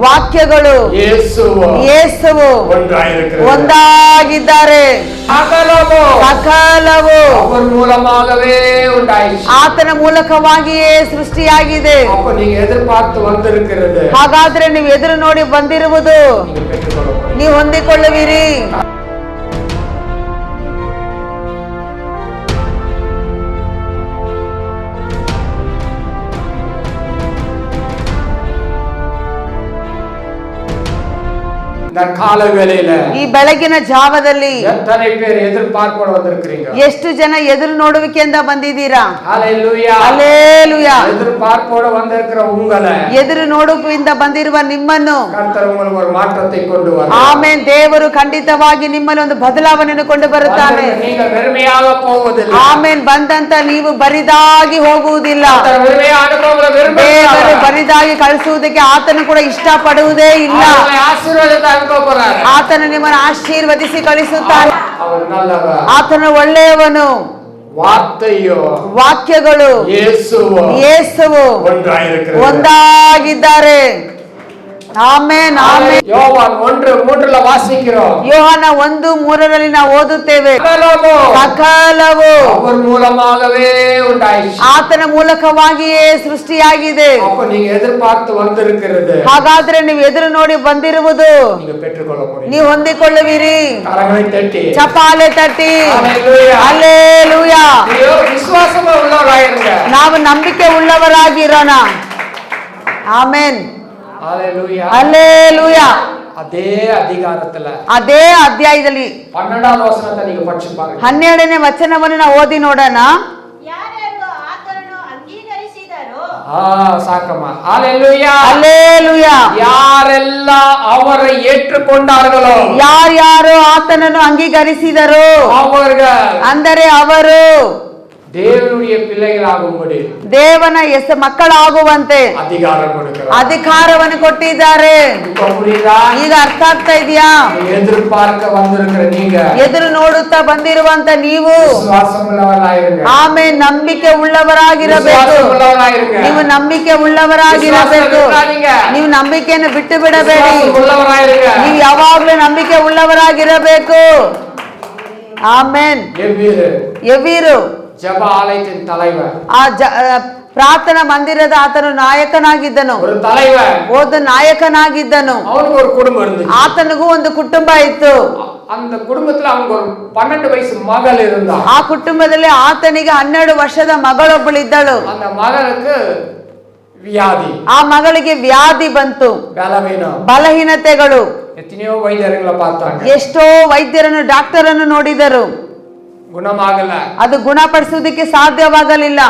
ವಾಕ್ಯಗಳು ಯೇಸುವು ಒಂದಾಗಿದ್ದಾರೆ. ಸಕಲವು ಆತನ ಮೂಲಕವಾಗಿಯೇ ಸೃಷ್ಟಿಯಾಗಿದೆ. ಹಾಗಾದ್ರೆ ನೀವು ಎದುರು ನೋಡಿ ಬಂದಿರುವುದು ನೀವು ಹೊಂದಿಕೊಳ್ಳುವಿರಿ. ಈ ಬೆಳಗಿನ ಜಾವದಲ್ಲಿ ಎಷ್ಟು ಜನ ಎದುರು ನೋಡುವಿಕೆಯಿಂದ ಬಂದಿದ್ದೀರಾ? ಎದುರು ನೋಡುವಿಕೆಯಿಂದ ಬಂದಿರುವ ನಿಮ್ಮನ್ನು ಆಮೇನ್ ದೇವರು ಖಂಡಿತವಾಗಿ ನಿಮ್ಮಲ್ಲಿ ಒಂದು ಬದಲಾವಣೆಯನ್ನು ಕೊಂಡು ಬರುತ್ತಾನೆ. ಆಮೇನ್ ಬಂದಂತ ನೀವು ಬರಿದಾಗಿ ಹೋಗುವುದಿಲ್ಲ. ದೇವರು ಬರಿದಾಗಿ ಕಳಿಸುವುದಕ್ಕೆ ಆತನು ಕೂಡ ಇಷ್ಟ ಪಡುವುದೇ ಇಲ್ಲ. ಆತನು ನಿಮ್ಮನ್ನು ಆಶೀರ್ವದಿಸಿ ಕಳಿಸುತ್ತಾನೆ. ಆತನು ಒಳ್ಳೆಯವನು. ವಾಕ್ಯಗಳು ಯೇಸುವು ಒಂದಾಗಿದ್ದಾರೆ. Amen amen. ಯೋಹಾನ 1:3 ನಾವು ಓದುತ್ತೇವೆ. ಸಕಲವು ಆತನ ಮೂಲಕವಾಗಿಯೇ ಸೃಷ್ಟಿಯಾಗಿದೆ. ಹಾಗಾದ್ರೆ ನೀವು ಎದುರು ನೋಡಿ ಬಂದಿರುವುದು ನೀವು ಹೊಂದಿಕೊಳ್ಳುವಿರಿ. ಚಪ್ಪಾಳೆ ತಟ್ಟಿ ಹಲ್ಲೆಲೂಯಾ. ನಾವು ನಂಬಿಕೆ ಉಳ್ಳವರಾಗಿರೋಣ. ಆಮೆನ್ அல்லேலூயா. ಅದೇ ಅಧ್ಯಾಯದಲ್ಲಿ 12ನೇ ವಚನವನ್ನು ನಾವು ಓದಿ ನೋಡೋಣ. ಯಾರೆಲ್ಲ ಅವರ ಏற்றுಕೊಂಡಾர்களோ, ಯಾರ್ಯಾರು ಆತನನ್ನು ಅಂಗೀಕರಿಸಿದರು ಅಂದರೆ ಅವರು தேவனுடைய பிள்ளைகளாகும்படி ದೇವನ ಮಕ್ಕಳಾಗುವಂತೆ ಅಧಿಕಾರವನ್ನು ಕೊಟ್ಟಿದ್ದಾರೆ. ಈಗ ಅರ್ಥ ಆಗ್ತಾ ಇದೆಯಾ? ಎದುರು ನೋಡುತ್ತಾ ಬಂದಿರುವಂತ ನೀವು ಆಮೇಲೆ ನಂಬಿಕೆ ಉಳ್ಳವರಾಗಿರಬೇಕು. ನೀವು ನಂಬಿಕೆ ಉಳ್ಳವರಾಗಿರಬೇಕು. ನೀವು ನಂಬಿಕೆಯನ್ನು ಬಿಟ್ಟು ಬಿಡಬೇಡಿ. ನೀವು ಯಾವಾಗ್ಲೂ ನಂಬಿಕೆ ಉಳ್ಳವರಾಗಿರಬೇಕು. ಆಮೇನ್. ಎವೀರು ಜಪ ಆಲಯದ தலைவர், ಪ್ರಾರ್ಥನಾ ಮಂದಿರದ ಆತನು ನಾಯಕನಾಗಿದ್ದನು. ಒಂದು ನಾಯಕನಾಗಿದ್ದನು. ಆತನಿಗೂ ಒಂದು ಕುಟುಂಬ ಇತ್ತು. அந்த குடும்பத்துல அவனுக்கு ஒரு 12 வயசு மகள் இருந்தா. ಆ ಕುಟುಂಬದಲ್ಲಿ ಆತನಿಗೆ 12 ವರ್ಷದ ಮಗಳೊಬ್ಬಳಿದ್ದಳು. அந்த மகளுக்கு ವ್ಯಾಧಿ. ಆ ಮಗಳಿಗೆ ವ್ಯಾಧಿ ಬಂತು. ಬಲಹೀನತೆಗಳು. ಎಷ್ಟೋ ವೈದ್ಯರನ್ನ பார்த்தாங்க. ಎಷ್ಟೋ ವೈದ್ಯರನ್ನು ಡಾಕ್ಟರನ್ನು ನೋಡಿದರು. ಗುಣವಾಗಲ್ಲ. ಅದು ಗುಣಪಡಿಸುವುದಕ್ಕೆ ಸಾಧ್ಯವಾಗಲಿಲ್ಲ.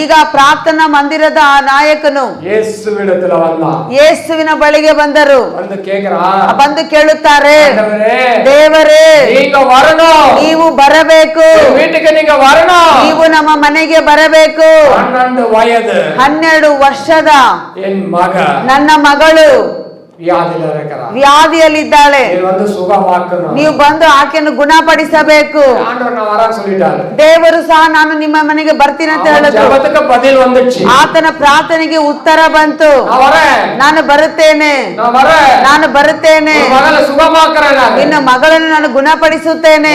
ಈಗ ಪ್ರಾರ್ಥನಾ ಮಂದಿರದ ನಾಯಕನು ಯೇಸುವಿನ ಬಳಿಗೆ ಬಂದರು. ಬಂದು ಕೇಳುತ್ತಾರೆ, ದೇವರೇ ನೀವು ಬರಬೇಕು, ನೀವು ನಮ್ಮ ಮನೆಗೆ ಬರಬೇಕು. 12 ವರ್ಷದ ನನ್ನ ಮಗಳು ವ್ಯಾಧಿಯಲ್ಲಿದ್ದಾಳೆ. ನೀವು ಬಂದು ಆಕೆಯನ್ನು ಗುಣಪಡಿಸಬೇಕು. ದೇವರು ಸಹ ನಾನು ನಿಮ್ಮ ಮನೆಗೆ ಬರ್ತೀನಿ ಅಂತ ಹೇಳಿದ್ರು. ಆತನ ಪ್ರಾರ್ಥನೆಗೆ ಉತ್ತರ ಬಂತು. ನಾನು ಬರುತ್ತೇನೆ, ನಾನು ಬರುತ್ತೇನೆ, ನಿನ್ನ ಮಗಳನ್ನು ನಾನು ಗುಣಪಡಿಸುತ್ತೇನೆ.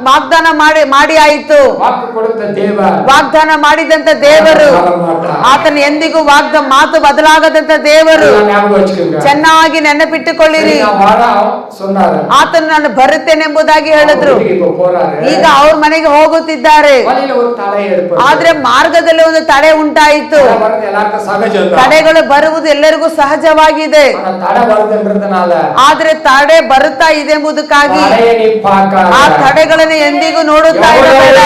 ವಾಗ್ದಾನ ಮಾಡಿ ಆಯಿತು. ವಾಗ್ದಾನ ಮಾಡಿದಂತ ದೇವರು ಆತನ ಎಂದಿಗೂ ಮಾತು ಬದಲಾಗದಂತ ದೇವರು. ಚೆನ್ನಾಗಿ ನೆನಪಿಟ್ಟುಕೊಳ್ಳಿರಿ. ಆತನು ನಾನು ಬರುತ್ತೇನೆ ಎಂಬುದಾಗಿ ಹೇಳಿದ್ರು. ಈಗ ಅವ್ರ ಮನೆಗೆ ಹೋಗುತ್ತಿದ್ದಾರೆ. ಆದ್ರೆ ಮಾರ್ಗದಲ್ಲಿ ಒಂದು ತಡೆ ಉಂಟಾಯಿತು. ತಡೆಗಳು ಬರುವುದು ಎಲ್ಲರಿಗೂ ಸಹಜವಾಗಿದೆ. ಆದ್ರೆ ತಡೆ ಬರುತ್ತಾ ಇದೆ ಎಂಬುದಕ್ಕಾಗಿ ಆ ತಡೆಗಳನ್ನು ಎಂದಿಗೂ ನೋಡುತ್ತಾ ಇರಬೇಡ.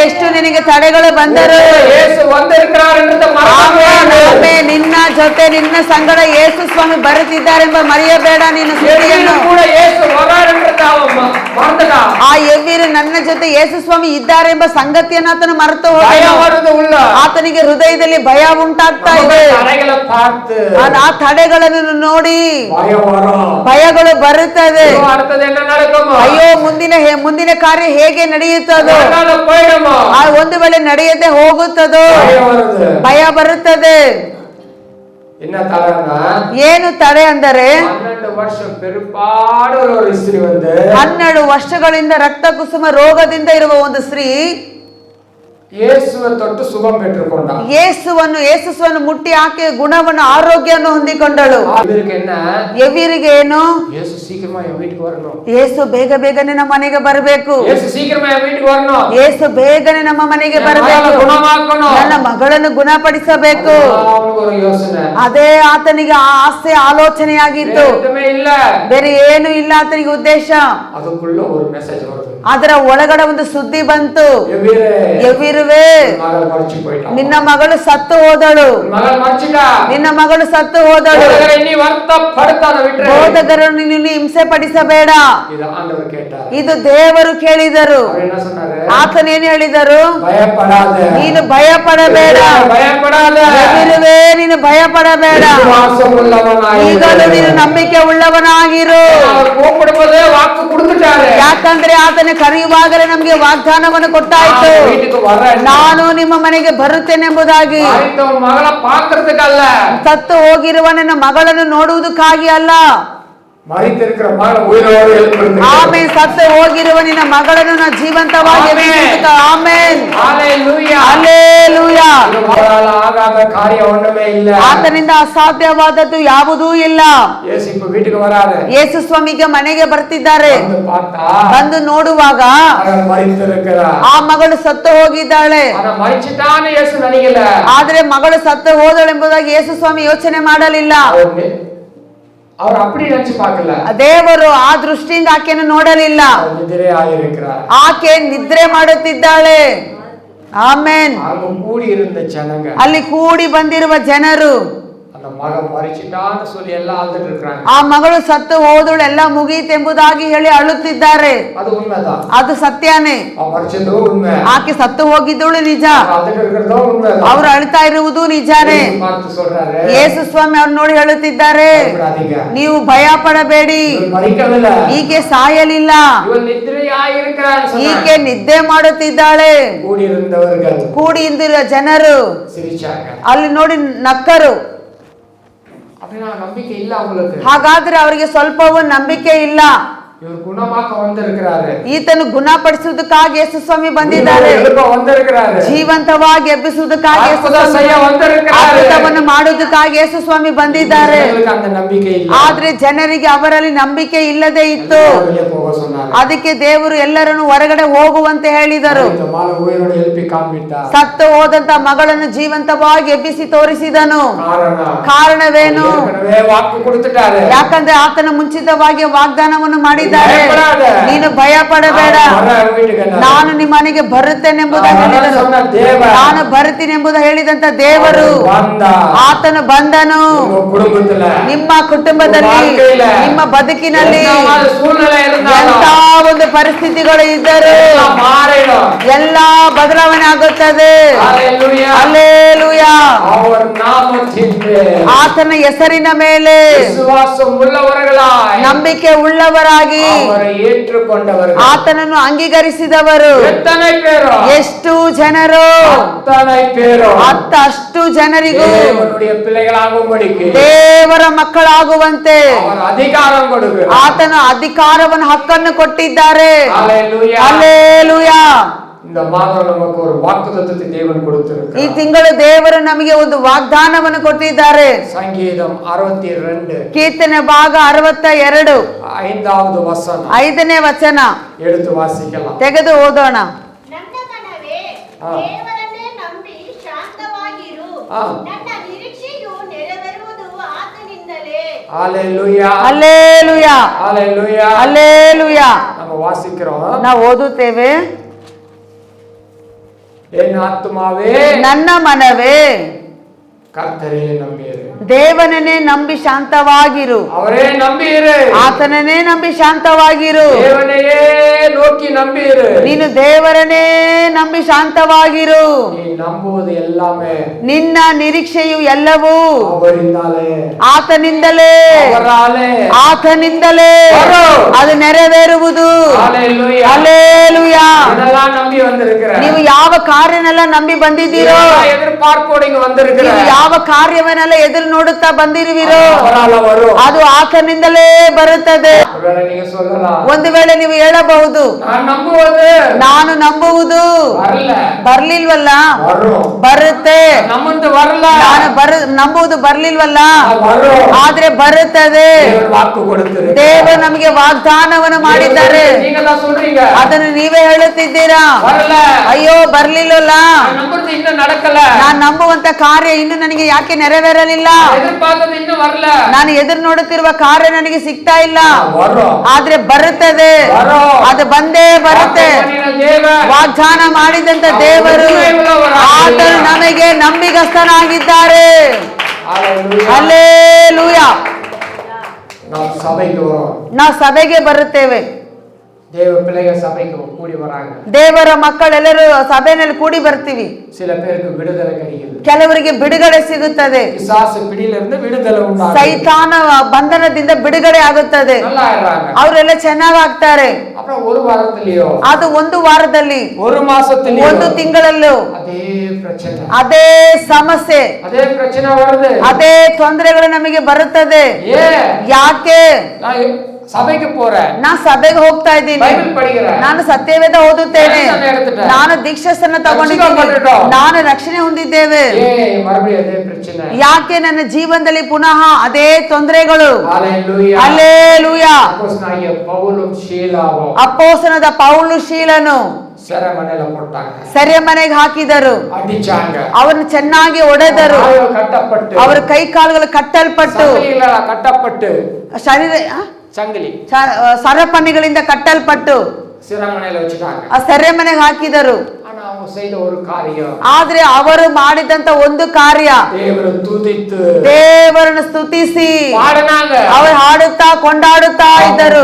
ಎಷ್ಟು ನಿನಗೆ ತಡೆಗಳು ಬಂದರು, ನಿನ್ನ ಜೊತೆ ನಿನ್ನ ಸಂಗಡ ಯೇಸು ಸ್ವಾಮಿ ಬರುತ್ತಿದ್ದಾರೆಂಬ ಮರೆಯಬೇಡ. ನೀನು ಸುದ್ದಿಯನ್ನು ಆ ಎವ್ವಿರು ನನ್ನ ಜೊತೆ ಯೇಸು ಸ್ವಾಮಿ ಇದ್ದಾರೆಂಬ ಸಂಗತಿಯನ್ನು ಆತನು ಮರೆತು ಹೋದ. ಆತನಿಗೆ ಹೃದಯದಲ್ಲಿ ಭಯ ಉಂಟಾಗ್ತಾ ಇದೆ. பார்த்து ಆ ತಡೆಗಳನ್ನು ನೋಡಿ பயம் வரும். ಭಯಗಳು ಬರುತ್ತದೆ. அடுத்தது என்ன நடக்கும்? ಅಯ್ಯೋ ಮುಂದಿನ ಕಾರ್ಯ ಹೇಗೆ ನಡೆಯುತ್ತದೋ, போயிடுமோ, ಒಂದು ವೇಳೆ ನಡೆಯದೆ ಹೋಗುತ್ತದೋ, பயம் வருது. ಭಯ ಬರುತ್ತದೆ. என்ன தடவைனா, ಏನು ತಡೆ ಅಂದರೆ 12 வருஷம் பெருப்பாடு ஒரு ஸ்திரீ வந்து 12 ವರ್ಷಗಳಿಂದ ರಕ್ತ ಕುಸುಮ ರೋಗದಿಂದ ಇರುವ ಒಂದು ಸ್ತ್ರೀ ಯೇಸುவை தொட்டு சுகம் பெற்றுக்கொண்டாள். ಯೇಸುವನ್ನು ಮುಟ್ಟಿ ಆಕೆ ಗುಣವನ್ನು ಆರೋಗ್ಯವನ್ನು ಹೊಂದಿಕೊಂಡಳು. ಇವರಿಗೆ என்ன? ಎವಿರಿಗೆ ಏನು? ಯೇಸು சீக்கிரமா என் வீட்டுக்கு வரணும். ಯೇಸು ಬೇಗನೆ ನಮ್ಮ ಮನೆಗೆ ಬರಬೇಕು. ಯೇಸು சீக்கிரமா என் வீட்டுக்கு வரணும். ಯೇಸು ಬೇಗನೆ ನಮ್ಮ ಮನೆಗೆ ಬರಬೇಕು. ಗುಣಮಾಕணும். ನನ್ನ ಮಗಳನ್ನು ಗುಣಪಡಿಸಬೇಕು. ಅವನಿಗೆ ಯೋಚನೆ. ಅದೇ ಆತನಿಗೆ ಆಸೆ ಆಲೋಚನೆಯಾಗಿತ್ತು. ಇಲ್ಲ, ಬೇರೆ ಏನು ಇಲ್ಲ ಆತನಿಗೆ ಉದ್ದೇಶ. ಅದಕ್ಕುள்ள ஒரு ಮೆಸೇಜ್ ಬರುತ್ತೆ. ಅದರ ಒಳಗಡೆ ಒಂದು ಸುದ್ದಿ ಬಂತು. ಎವಿರುವೆ, ನಿನ್ನ ಮಗಳು ಸತ್ತು ಹೋದಳು. ನಿನ್ನ ಮಗಳು ಸತ್ತು ಹೋದಳು. ಬೋಧಕರನ್ನು ನೀನು ಹಿಂಸೆ ಪಡಿಸಬೇಡ. ಇದು ದೇವರು ಕೇಳಿದರು. ಆತನೇನು ಹೇಳಿದರು? ನೀನು ಭಯ ಪಡಬೇಡ. ಎವಿರುವೆ, ನೀನು ಭಯ ಪಡಬೇಡ. ಈಗಲೂ ನೀನು ನಂಬಿಕೆ ಉಳ್ಳವನಾಗಿರು. ಯಾಕಂದ್ರೆ ಆತನ ಕರೆಯುವಾಗಲೇ ನಮಗೆ ವಾಗ್ದಾನವನ್ನು ಕೊಟ್ಟಾಯ್ತು, ನಾನು ನಿಮ್ಮ ಮನೆಗೆ ಬರುತ್ತೇನೆಂಬುದಾಗಿ. ಮಗಳ ಪಾತ್ರಕ್ಕಲ್ಲ, ಸತ್ತು ಹೋಗಿರುವ ನನ್ನ ಮಗಳನ್ನು ನೋಡುವುದಕ್ಕಾಗಿ ಅಲ್ಲ. ಆಮೇನ್. ಸತ್ತು ಹೋಗಿರುವ ನಿನ್ನ ಮಗಳನ್ನು ನಾನು ಜೀವಂತವಾಗಿ ಆತನಿಂದ ಅಸಾಧ್ಯವಾದದ್ದು ಯಾವುದೂ ಇಲ್ಲ. ಯೇಸು ಸ್ವಾಮಿಗೆ ಮನೆಗೆ ಬರ್ತಿದ್ದಾರೆ. ಬಂದು ನೋಡುವಾಗ ಆ ಮಗಳು ಸತ್ತು ಹೋಗಿದ್ದಾಳೆ. ಆದ್ರೆ ಮಗಳು ಸತ್ತು ಹೋದಳೆಂಬುದಾಗಿ ಯೇಸು ಸ್ವಾಮಿ ಯೋಚನೆ ಮಾಡಲಿಲ್ಲ. ಅವರು அப்படி நினைச்சு பார்க்கல. ದೇವರು ಆ ದೃಷ್ಟಿಯಿಂದ ಆಕೆಯನ್ನು ನೋಡಲಿಲ್ಲ. ಆಕೆ ನಿದ್ರೆ ಮಾಡುತ್ತಿದ್ದಾಳೆ. ಆಮೆನ್. ಅಲ್ಲಿ ಕೂಡಿ ಬಂದಿರುವ ಜನರು ಆ ಮಗಳು ಸತ್ತು ಹೋದಳು, ಎಲ್ಲ ಮುಗಿಯಿತೆಂಬುದಾಗಿ ಹೇಳಿ ಅಳುತ್ತಿದ್ದಾರೆ. ಅದು ಸತ್ಯನೇ. ಆಕೆ ಸತ್ತು ಹೋಗಿದ್ದಳು ನಿಜ, ಅವರು ಅಳ್ತಾ ಇರುವುದು ನಿಜಾನೇ. ಯೇಸು ಸ್ವಾಮಿ ಅವ್ರು ನೋಡಿ ಹೇಳುತ್ತಿದ್ದಾರೆ, ನೀವು ಭಯ ಪಡಬೇಡಿ, ಈಕೆ ಸಾಯಲಿಲ್ಲ, ಈಕೆ ನಿದ್ದೆ ಮಾಡುತ್ತಿದ್ದಾಳೆ. ಕೂಡಿರುವ ಜನರು ಅಲ್ಲಿ ನೋಡಿ ನಕ್ಕರು. ನಂಬಿಕೆ ಇಲ್ಲ ಅವங்களுக்கு. ಹಾಗಾದ್ರೆ ಅವರಿಗೆ ಸ್ವಲ್ಪವೂ ನಂಬಿಕೆ ಇಲ್ಲ. ಈತನು ಗುಣಪಡಿಸುವುದಕ್ಕಾಗಿ ಯೇಸು ಸ್ವಾಮಿ ಬಂದಿದ್ದಾರೆ. ಜೀವಂತವಾಗಿ ಎಬ್ಬಿಸುವುದಕ್ಕಾಗಿ ಅದ್ಭುತವನ್ನು ಮಾಡುವುದಕ್ಕಾಗಿ ಯೇಸು ಸ್ವಾಮಿ ಬಂದಿದ್ದಾರೆ. ಆದ್ರೆ ಜನರಿಗೆ ಅವರಲ್ಲಿ ನಂಬಿಕೆ ಇಲ್ಲದೆ ಇತ್ತು. ಅದಕ್ಕೆ ದೇವರು ಎಲ್ಲರನ್ನು ಹೊರಗಡೆ ಹೋಗುವಂತೆ ಹೇಳಿದರು. ಸತ್ತು ಹೋದಂತ ಮಗಳನ್ನು ಜೀವಂತವಾಗಿ ಎಬ್ಬಿಸಿ ತೋರಿಸಿದನು. ಕಾರಣವೇನು? ಯಾಕಂದ್ರೆ ಆತನ ಮುಂಚಿತವಾಗಿ ವಾಗ್ದಾನವನ್ನು ಮಾಡಿದ ನೀನು ಭಯ ಪಡಬೇಡ, ನಾನು ನಿಮ್ಮ ಮನೆಗೆ ಬರುತ್ತೇನೆಂಬುದಾಗಿ ಹೇಳಿದರು. ನಾನು ಬರುತ್ತೀನೆಂಬುದು ಹೇಳಿದಂತ ದೇವರು ಆತನು ಬಂದನು. ನಿಮ್ಮ ಕುಟುಂಬದಲ್ಲಿ, ನಿಮ್ಮ ಬದುಕಿನಲ್ಲಿ ಎಂತ ಒಂದು ಪರಿಸ್ಥಿತಿಗಳು ಇದ್ದರೂ ಎಲ್ಲಾ ಬದಲಾವಣೆ ಆಗುತ್ತದೆ. ಹಲ್ಲೆಲೂಯಾ. ಆತನ ಹೆಸರಿನ ಮೇಲೆ ನಂಬಿಕೆ ಉಳ್ಳವರಾಗಿ ಆತನನ್ನು ಅಂಗೀಕರಿಸಿದವರು ಎಷ್ಟು ಜನರು? ಅಷ್ಟು ಜನರಿಗೂ ದೇವರ ಮಕ್ಕಳಾಗುವಂತೆ ಆತನ ಅಧಿಕಾರವನ್ನು, ಹಕ್ಕನ್ನು ಕೊಟ್ಟಿದ್ದಾರೆ. ಹಲ್ಲೆಲೂಯಾ. ಈ ತಿಂಗಳು ದೇವರು ನಮಗೆ ಒಂದು ವಾಗ್ದಾನವನ್ನು ಕೊಟ್ಟಿದ್ದಾರೆ. ಸಂಗೀತಂ 62 ಕೀರ್ತನೆ ಭಾಗ 62 5ನೇ ವಚನ ತೆಗೆದು ಓದೋಣ. ನನ್ನ ಮನವೇ, ದೇವರನ್ನೇ ನಂಬಿ ಶಾಂತವಾಗಿರು, ನನ್ನ ನಿರೀಕ್ಷೆಯು ನೆರವೇರುವುದು ಆತನಿಂದಲೇ. Hallelujah, hallelujah, hallelujah, hallelujah. ನಾವು ಓದುತ್ತೇವೆ. ನನ್ನ ಆತ್ಮವೇ, ನನ್ನ ಮನವೇ, ಕರ್ತರೇ ನಂಬಿರಿ, ದೇವನನ್ನೇ ನಂಬಿ ಶಾಂತವಾಗಿರು. ಅವರೇ ನಂಬಿರಿ, ಆತನನ್ನೇ ನಂಬಿ ಶಾಂತವಾಗಿರು. ದೇವನೆಯೇ ನೋಕಿ ನಂಬಿರಿ, ನೀನು ದೇವರನ್ನೇ ನಂಬಿ ಶಾಂತವಾಗಿರು. ನೀ ನಂಬುವುದು ಎಲ್ಲಾಮೇ ನಿನ್ನ ನಿರೀಕ್ಷೆಯು ಎಲ್ಲವೂ ಅವರಿಂದಲೇ, ಆತನಿಂದಲೇ, ಅವರಾಲೇ, ಆತನಿಂದಲೇ ಅದು ನೆರವೇರುವುದು. ಹಲ್ಲೆಲೂಯಾ. ಹಲ್ಲೆಲೂಯಾ. இதெல்லாம் நம்பி வந்திருக்கிற, ನೀವು ಯಾವ ಕಾರ್ಯನೆಲ್ಲ ನಂಬಿ ಬಂದಿದ್ದೀರೋ, எதிர்பார்ப்போடு இங்க வந்திருக்கிற, ನೀವು ಯಾವ ಕಾರ್ಯವನ್ನೆಲ್ಲ ಎದುರು ನೋಡುತ್ತಾ ಬಂದಿರುವಿರೋ, அவரால வரும். ಅದು ಆತನಿಂದಲೇ ಬರುತ್ತದೆ. ஒருவேளை நீங்க சொல்லலாம், ಒಂದು ವೇಳೆ ನೀವು ಹೇಳಬಹುದು, நான் நம்புவது ನಾನು ನಂಬುವುದು வரல, ಬರ್ಲಿಲ್ವಲ್ಲ, வரும். ಬರುತ್ತೆ. ನಮ್ಮಂತ வரல, ನಾನು ನಂಬುವುದು ಬರ್ಲಿಲ್ವಲ್ಲ, வரும். ಆದ್ರೆ ಬರುತ್ತದೆ. தேவன் வாக்கு கொடுத்திருக்கிறார். ದೇವರು ನಮಗೆ ವಾಗ್ದಾನವನ್ನು ಮಾಡಿದ್ದಾರೆ. நீங்க தான் சொல்றீங்க, ಅದನ್ನು ನೀವೇ ಹೇಳುತ್ತಿದ್ದೀರಾ. வரல, ಅಯ್ಯೋ ಬರ್ಲಿಲ್ಲಲ್ಲ, நான் நம்புறது இன்னும் நடக்கல, ನಾನು ನಂಬುವಂತ ಕಾರ್ಯ ಇನ್ನು ನನಗೆ ಯಾಕೆ ನೆರವೇರಲಿಲ್ಲ, எதிர்பார்த்தது இன்னும் வரல, ನಾನು ಎದುರು ನೋಡುತ್ತಿರುವ ಕಾರ್ಯ ನನಗೆ ಸಿಗ್ತಾ ಇಲ್ಲ, வரும். ಆದ್ರೆ ಬರುತ್ತದೆ. வரும். ಅದು ಬಂದೇ ಬರುತ್ತೆ. தேவன் ವಾಗ್ದಾನ ಮಾಡಿದಂತ ದೇವರು ಆತನು ನಮಗೆ ನಂಬಿಗಸ್ತನಾಗಿದ್ದಾರೆ. ஹல்லேலூயா. ಹಲ್ಲೆಲೂಯಾ. ನಾವು ಸಭೆಗೆ வரோம், ನಾವು ಸಭೆಗೆ ಬರುತ್ತೇವೆ. தேவ பிள்ளைகள் சபைக்கு கூடி வராங்க. ದೇವರ ಮಕ್ಕಳೆಲ್ಲರೂ ಸಭೆಯಲ್ಲಿ ಕೂಡಿ ಬರ್ತೀವಿ. சில பேருக்கு விடுதலை கிடைக்குது, ಕೆಲವರಿಗೆ ಬಿಡುಗಡೆ ಸಿಗುತ್ತದೆ. பிசாசு பிடியிலிருந்து விடுதலை உண்டாகுது, ಸೈತಾನ ಬಂಧನದಿಂದ ಬಿಡುಗಡೆ ಆಗುತ್ತದೆ. நல்லா ஆயிடுறாங்க. ಅವರೆಲ್ಲ ಚೆನ್ನಾಗಾಗ್ತಾರೆ. அப்புறம் ஒரு வாரத்திலயோ, ಅದು ಒಂದು ವಾರದಲ್ಲಿ, ஒரு மாசத்திலயோ, ಒಂದು ತಿಂಗಳಲ್ಲೂ அதே பிரச்சனை, ಅದೇ ಸಮಸ್ಯೆ, அதே பிரச்சனை வருது. ಅದೇ ತೊಂದರೆಗಳು ನಮಗೆ ಬರುತ್ತದೆ. ஏன்? ಯಾಕೆ? நான் ಸಭೆಗೆ போறேன், ನಾನು ಸಭೆಗೆ ಹೋಗ್ತಾ ಇದ್ದೀನಿ, ಬೈಬಲ್ படிக்கிறேன், ನಾನು ಸತ್ಯವೇದ ಓದುತ್ತೇನೆ, ನಾನು ದೀಕ್ಷಾಸ್ಥಾನ ತಗೊಂಡಿದ್ದೀನಿ, ನಾನು ರಕ್ಷಣೆ ಹೊಂದಿದ್ದೇವೆ. ಮறுபடியும் அதே பிரச்சனை. ಯಾಕೆ ನನ್ನ ಜೀವನದಲ್ಲಿ ಪುನಃ ಅದೇ ತೊಂದರೆಗಳು? ஹல்லேலூயா. ಹಲ್ಲೆಲೂಯಾ. அப்போஸ்தலனாகிய பவுலும் சீலாவும் ಅಪೊಸ್ತಲನಾದ ಪೌಲು ಶೀಲನು ಸೆರೆಮನೆಯಲ್ಲಿ போட்டாங்க, ಸೆರೆಮನೆಗೆ ಹಾಕಿದರು, ಅಡಿಚಾಂಗ, ಅವರನ್ನು ಚೆನ್ನಾಗಿ ಹೊಡೆದರು, ಕಟ್ಟಪಟ್ಟು, ಅವರ ಕೈ ಕಾಲುಗಳು ಕಟ್ಟಲ್ಪಟ್ಟು, ಕಟ್ಟಪಟ್ಟು, ಶರೀರ ಚಂಗಲಿ ಸರಪಣಿಗಳಿಂದ ಕಟ್ಟಲ್ಪಟ್ಟು ಸೆರೆಮನೆಯಲ್ಲಿ வச்சிட்டாங்க, ಆ ಸೆರೆಮನೆಗೆ ಹಾಕಿದರು. ஆனா அவங்க செய்த ஒரு காரியம், ಆದ್ರೆ ಅವರು ಮಾಡಿದಂತ ಒಂದು ಕಾರ್ಯ, ದೇವರು ತುದಿತು, ದೇವರನ್ನು ಸ್ತುತಿಸಿ ಪಾಡನಾಗ, ಅವರು ಹಾಡುತ್ತಾ ಕೊಂಡಾಡುತ್ತಾ ಇದ್ದರು.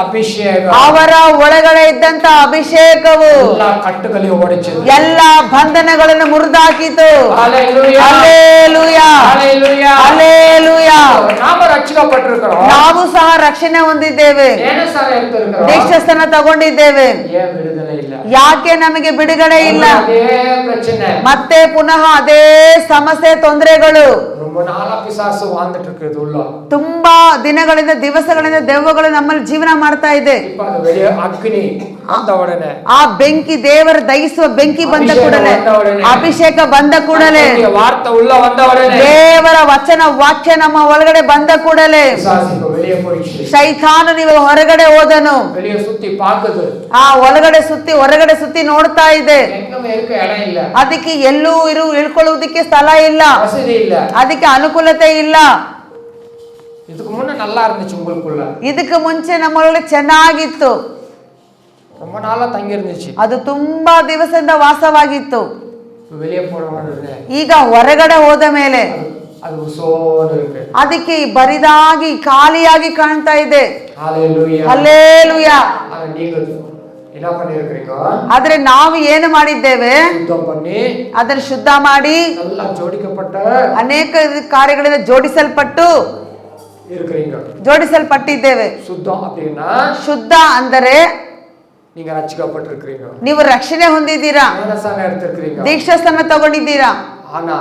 ಅಭಿಷೇಕ, ಅವರ ಒಳಗಡೆ ಇದ್ದಂತ ಅಭಿಷೇಕವು ಎಲ್ಲ ಕಟ್ಟುಗಳಿಗೆ ಒಡೆಚಿತು, ಎಲ್ಲ ಬಂಧನಗಳನ್ನು ಮುರಿದಾಕಿತು. ಹಲ್ಲೇಲೂಯಾ. ಹಲ್ಲೇಲೂಯಾ. ಹಲ್ಲೇಲೂಯಾ. ಹಲ್ಲೇಲೂಯಾ. ನಾವು ರಕ್ಷಿಸಲ್ಪಟ್ಟಿರುக்கிறோம், ನಾವು ಸಹ ರಕ್ಷಣೆ ಹೊಂದಿದ್ದೇವೆ, ಏನು ಸಹ ಇರ್ತಿರುக்கிறோம், ದೀಕ್ಷಾಸ್ಥಾನ ತಗೊಂಡಿದ್ದೇವೆ. ಏನ್ ಬಿಡುದಲೆ ಇಲ್ಲ, ಯಾಕೆ ನಮಗೆ ಬಿಡುಗಡೆ ಇಲ್ಲ? ಅದೇ ಪ್ರಶ್ನೆ, ಮತ್ತೆ ಪುನಃ ಅದೇ ಸಮಸ್ಯೆ ತೊಂದರೆಗಳು. ரொம்ப நாளா பிசாசு வாழ்ந்துட்டு இருக்குது உள்ள, ತುಂಬಾ ದಿನಗಳಿಂದ ದಿವಸಗಳಿಂದ ದೆವ್ವಗಳು ನಮ್ಮಲ್ಲಿ ಜೀವನ ಮಾಡ್ತಾ ಇದೆ. இப்ப ಅದು வெளிய ಅಗ್ನಿ ಅಂದ ಒಡನೆ, ಆ ಬೆಂಕಿ, ದೇವರ ದಹಿಸುವ ಬೆಂಕಿ ಬಂದ ಕೂಡಲೇ, ಅಭಿಷೇಕ ಬಂದ ಕೂಡಲೇ, ವಾರ್ತೆ ಉಳ್ಳ ಬಂದ ಒಡನೆ, ದೇವರ ವಚನ ವಾಕ್ಯ ನಮ್ಮ ಒಳಗಡೆ ಬಂದ ಕೂಡಲೇ பிசாசுக்கு வெளியே போயிடுச்சு, ಶೈತಾನು ನೀವು ಹೊರಗಡೆ ಹೋದನು, வெளியே ಸುತ್ತಿ ಪಾಕದು, ಆ ಒಳಗಡೆ ಸುತ್ತಿ ಹೊರಗಡೆ ಸುತ್ತಿ ನೋಡ್ತಾ ಇದೆ. எங்கமே இருக்க இடம் ಇಲ್ಲ, ಅದಕ್ಕೆ ಎಲ್ಲೂ ಇಳ್ಕೊಳ್ಳುವುದಕ್ಕೆ ಸ್ಥಳ ಇಲ್ಲ, ವಸತಿ ಇಲ್ಲ, ಅದಕ್ಕೆ ಅನುಕೂಲತೆ ಇಲ್ಲ. ಇದಕ್ಕೆ ಮುನ್ನ நல்லா இருந்துச்சு உங்களுக்குள்ள, ಇದಕ್ಕೆ ಮುಂಚೆ ನಮ್ಮೊಳಗೆ ಚೆನ್ನಾಗಿತ್ತು, ரொம்ப நாளா தங்கி இருந்துச்சு, ಅದು ತುಂಬಾ ದಿವಸದಿಂದ ವಾಸವಾಗಿತ್ತು. வெளியே போன உடனே ಈಗ ಹೊರಗಡೆ ಹೋದ ಮೇಲೆ அது உசோன்னு இருக்கு, ಅದಕ್ಕೆ ಬರಿದಾಗಿ ಖಾಲಿಯಾಗಿ ಕಾಣ್ತಾ ಇದೆ. ஹல்லேலூயா. ಹಲ್ಲೇಲೂಯಾ. நீங்க என்ன பண்ணிருக்கீங்க, ಆದ್ರೆ ನಾವು ಏನು ಮಾಡಿದ್ದೇವೆ, சுத்தம் பண்ணி ಅದನ್ನು ಶುದ್ಧ ಮಾಡಿ நல்லா ஜோடிக்கப்பட்ட ಅನೇಕ ಕಾರ್ಯಗಳಿಂದ ಜೋಡಿಸಲ್ಪಟ್ಟಿದ್ದೇವೆ. சுத்தம் அப்படின்னா ಶುದ್ಧ ಅಂದರೆ நீங்க ரட்சிக்கப்பட்டிருக்கீங்க, ನೀವು ರಕ್ಷಣೆ ಹೊಂದಿದ್ದೀರಾ, ஞானஸ்நானம் எடுத்திருக்கீங்க, ದೀಕ್ಷಾಸ್ಥಾನ ತಗೊಂಡಿದ್ದೀರಾ. ஆனா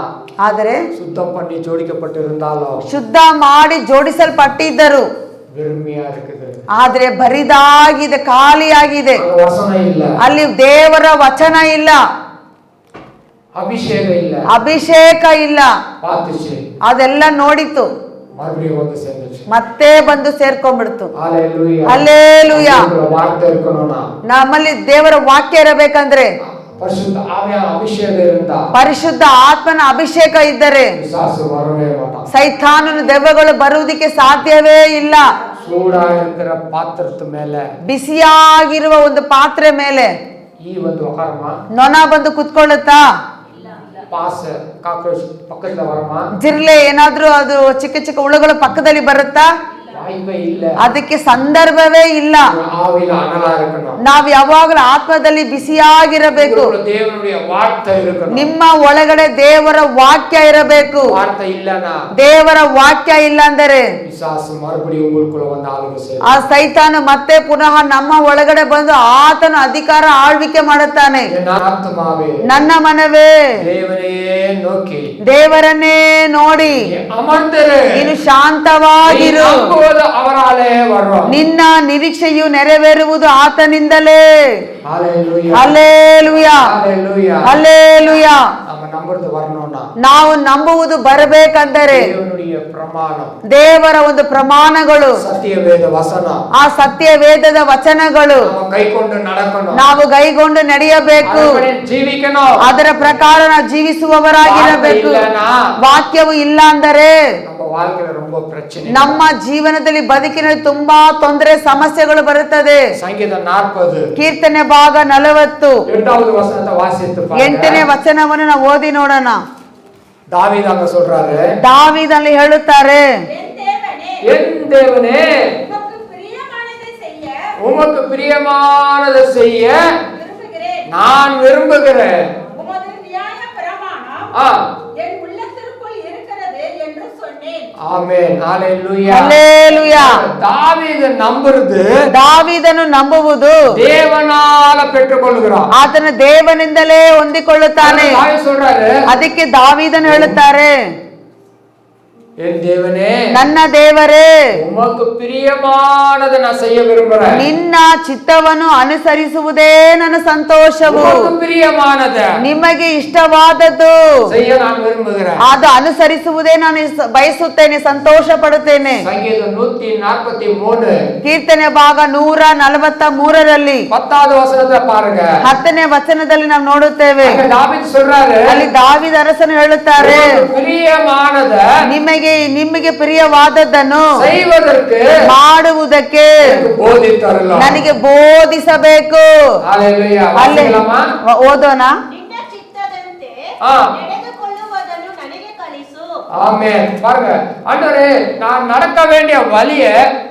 ಆದರೆ சுத்தம் பண்ணி ஜோடிக்கப்பட்டிருந்தாலும் ಶುದ್ಧ ಮಾಡಿ ಜೋಡಿಸಲ್ಪಟ್ಟಿದ್ದರು, வெறுமையா இருக்குது, ಆದ್ರೆ ಬರಿದಾಗಿದೆ, ಖಾಲಿಯಾಗಿದೆ. அங்க வசனம் இல்ல, ಅಲ್ಲಿ ದೇವರ ವಚನ ಇಲ್ಲ, அபிஷேகம் இல்ல, ಅಭಿಷೇಕ ಇಲ್ಲ. பார்த்துச்சு, ಅದೆಲ್ಲ ನೋಡಿತು, மறுபடியும் வந்து சேர்ந்துச்சு. ಮತ್ತೆ ಬಂದು ಸೇರ್ಕೊಂಡ್ಬಿಡ್ತು. ஹல்லேலூயா. ಹಲ್ಲೇಲೂಯಾ. வார்த்தை இருக்கணும்னா ನಮ್ಮಲ್ಲಿ ದೇವರ ವಾಕ್ಯ ಇರಬೇಕಂದ್ರೆ, பரிசுத்த ஆவியான அபிஷேகம் இருந்தா, ಪರಿಶುದ್ಧ ಆತ್ಮನ ಅಭಿಷೇಕ ಇದ್ದರೆ பிசாசு வரவே மாட்டான். ಸೈತಾನನ ದೆವ್ವಗಳು ಬರುವುದಕ್ಕೆ ಸಾಧ್ಯವೇ ಇಲ್ಲ. சூடா இருக்கிற பாத்திரத்து மேல, ಬಿಸಿಯಾಗಿರುವ ಒಂದು ಪಾತ್ರೆ ಮೇಲೆ ஈ வந்து உட்காருமா, ನೊಣ ಬಂದು ಕುತ್ಕೊಳ್ಳುತ್ತಾ? பாஸ் காக்ரோச் பக்கத்துல வரமா? ಜಿರ್ಲೆ ಏನಾದ್ರೂ ಅದು ಚಿಕ್ಕ ಚಿಕ್ಕ ಹುಳುಗಳು ಪಕ್ಕದಲ್ಲಿ ಬರುತ್ತಾ? வாய்ப்பே இல்ல. ಅದಕ್ಕೆ ಸಂದರ್ಭವೇ ಇಲ್ಲ. ஆவியில அனலா இருக்கணும். ನಾವು ಯಾವಾಗಲೂ ಆತ್ಮದಲ್ಲಿ ಬಿಸಿಯಾಗಿರಬೇಕು. தேவனுடைய வார்த்தை இருக்கணும். ನಿಮ್ಮ ಒಳಗಡೆ ದೇವರ ವಾಕ್ಯ ಇರಬೇಕು. வார்த்தை இல்லனா ದೇವರ ವಾಕ್ಯ ಇಲ್ಲ ಅಂದರೆ பிசாசு மறுபடியும் உங்களுக்குள்ள வந்து ஆளுகை செய்யும். ಆ ಸೈತಾನ ಮತ್ತೆ ಪುನಃ ನಮ್ಮ ಒಳಗಡೆ ಬಂದು ಆತನ ಅಧಿಕಾರ ಆಳ್ವಿಕೆ ಮಾಡುತ್ತಾನೆ. என் ஆத்மாவே ನನ್ನ ಮನವೇ தேவனையே நோக்கி ದೇವರನ್ನೇ ನೋಡಿ ಅಮರ್ತಿರು. ನೀನು ಶಾಂತವಾಗಿರು. ಅವರಾಲೇ வரும். ನಿನ್ನ ನಿರೀಕ್ಷೆಯು ನೆರವೇರುವುದು ಆತನಿಂದಲೇ. ஹalleluya ಹಲ್ಲೆಲೂಯಾ ஹalleluya ಹಲ್ಲೆಲೂಯಾ. நம்ம நம்புறது வரணும்னா ನಾವು ನಂಬುವುದು ಬರಬೇಕಂದರೆ தேவனுடைய பிரமாணம், ದೇವರ ಒಂದು ಪ್ರಮಾಣಗಳು, சத்தியவேத வசனம், ಆ ಸತ್ಯ ವೇದದ ವಚನಗಳು நம்ம கைக்கொண்டு நடக்கணும். ನಾವು ಕೈಗೊಂಡು ನಡೆಯಬೇಕು. ಅದರಲ್ಲಿ ಜೀವಿಕணும். ಅದರ ಪ್ರಕಾರ ನಾವು ಜೀವಿಸುವವರಾಗಿರಬೇಕು. ವಾಕ್ಯವು ಇಲ್ಲ ಅಂದರೆ நம்ம வாழ்க்கையில ரொம்ப பிரச்சனை. ನಮ್ಮ ಜೀವನದಲ್ಲಿ ಬದುಕಿನಲ್ಲಿ ತುಂಬಾ ತೊಂದರೆ ಸಮಸ್ಯೆಗಳು ಬರುತ್ತದೆ. ಸಂಗೀತ 40 ಕೀರ್ತನೆ ಭಾಗ 40 8வது வசனத்தை வாசித்து பாருங்க. 8ನೇ ವಚನವನ್ನು ನಾವು ಓದಿ ನೋಡೋಣ. தாவீது அங்க சொல்றாரு, ದಾವೀದಲ್ಲಿ ಹೇಳುತ್ತಾರೆ, என் தேவனே உமக்கு பிரியமானதை செய்ய உமக்கு பிரியமானதை செய்ய விரும்புகிறேன். நான் விரும்புகிறேன். உமது நியாய பிரமாணம் ஆ என் உள்ளத்திற்குள் இருக்கிறது என்று சொன்னேன். ஆமென் ஹalleluya ಹಲ್ಲೆಲೂಯಾ. தாவீது நம்புறது ದಾವೀದನು ನಂಬುವುದು தேவனால பெற்றுக்கொள்கிறான். ಆತನ ದೇವನಿಂದಲೇ ಹೊಂದಿಕೊಳ್ಳುತ್ತಾನೆ. தாவீது சொல்றாரு, ಅದಕ್ಕೆ ದಾವೀದನು ಹೇಳುತ್ತಾರೆ, என் தேவனே ನನ್ನ ದೇವರೇ உமக்கு பிரியமானதை நான் செய்ய விரும்புறேன். ನಿನ್ನ ಚಿತ್ತವನ್ನು ಅನುಸರಿಸುವುದೇ ನನ್ನ ಸಂತೋಷವು. உமக்கு பிரியமானதை ನಿಮಗೆ ಇಷ್ಟವಾದದ್ದು செய்ய நான் விரும்புகிறேன். ಅದು ಅನುಸರಿಸುವುದೇ ನಾನು ಬಯಸುತ್ತೇನೆ, ಸಂತೋಷ ಪಡುತ್ತೇನೆ. சங்கீதம் 143 ಕೀರ್ತನೆ ಭಾಗ 143ರಲ್ಲಿ 10வது வசனத்தை பாருங்க. 10ನೇ ವಚನದಲ್ಲಿ ನಾವು ನೋಡುತ್ತೇವೆ. அங்க தாவீது சொல்றாரு, ಅಲ್ಲಿ ದಾವೀದ ಅರಸನು ಹೇಳುತ್ತಾರೆ, உமக்கு பிரியமானதை ನಿಮಗೆ ಪ್ರಿಯವಾದದ್ದನ್ನು செய்வதற்கு ಮಾಡುವುದಕ್ಕೆ எனக்கு போதித்தருளும். ನನಗೆ ಬೋಧಿಸಬೇಕು. ஹalleluya ಅಲ್ಲಿ வாசிக்கலாமா? ಓದೋಣ. ನಿನ್ನ ಚಿತ್ತದಂತೆ ஆ. ನಡೆದುಕೊಳ್ಳುವುದನ್ನು ನನಗೆ ಕಲಿಸು. ஆமென். பாருங்க, ஆண்டவரே நான் நடக்க வேண்டிய வழிய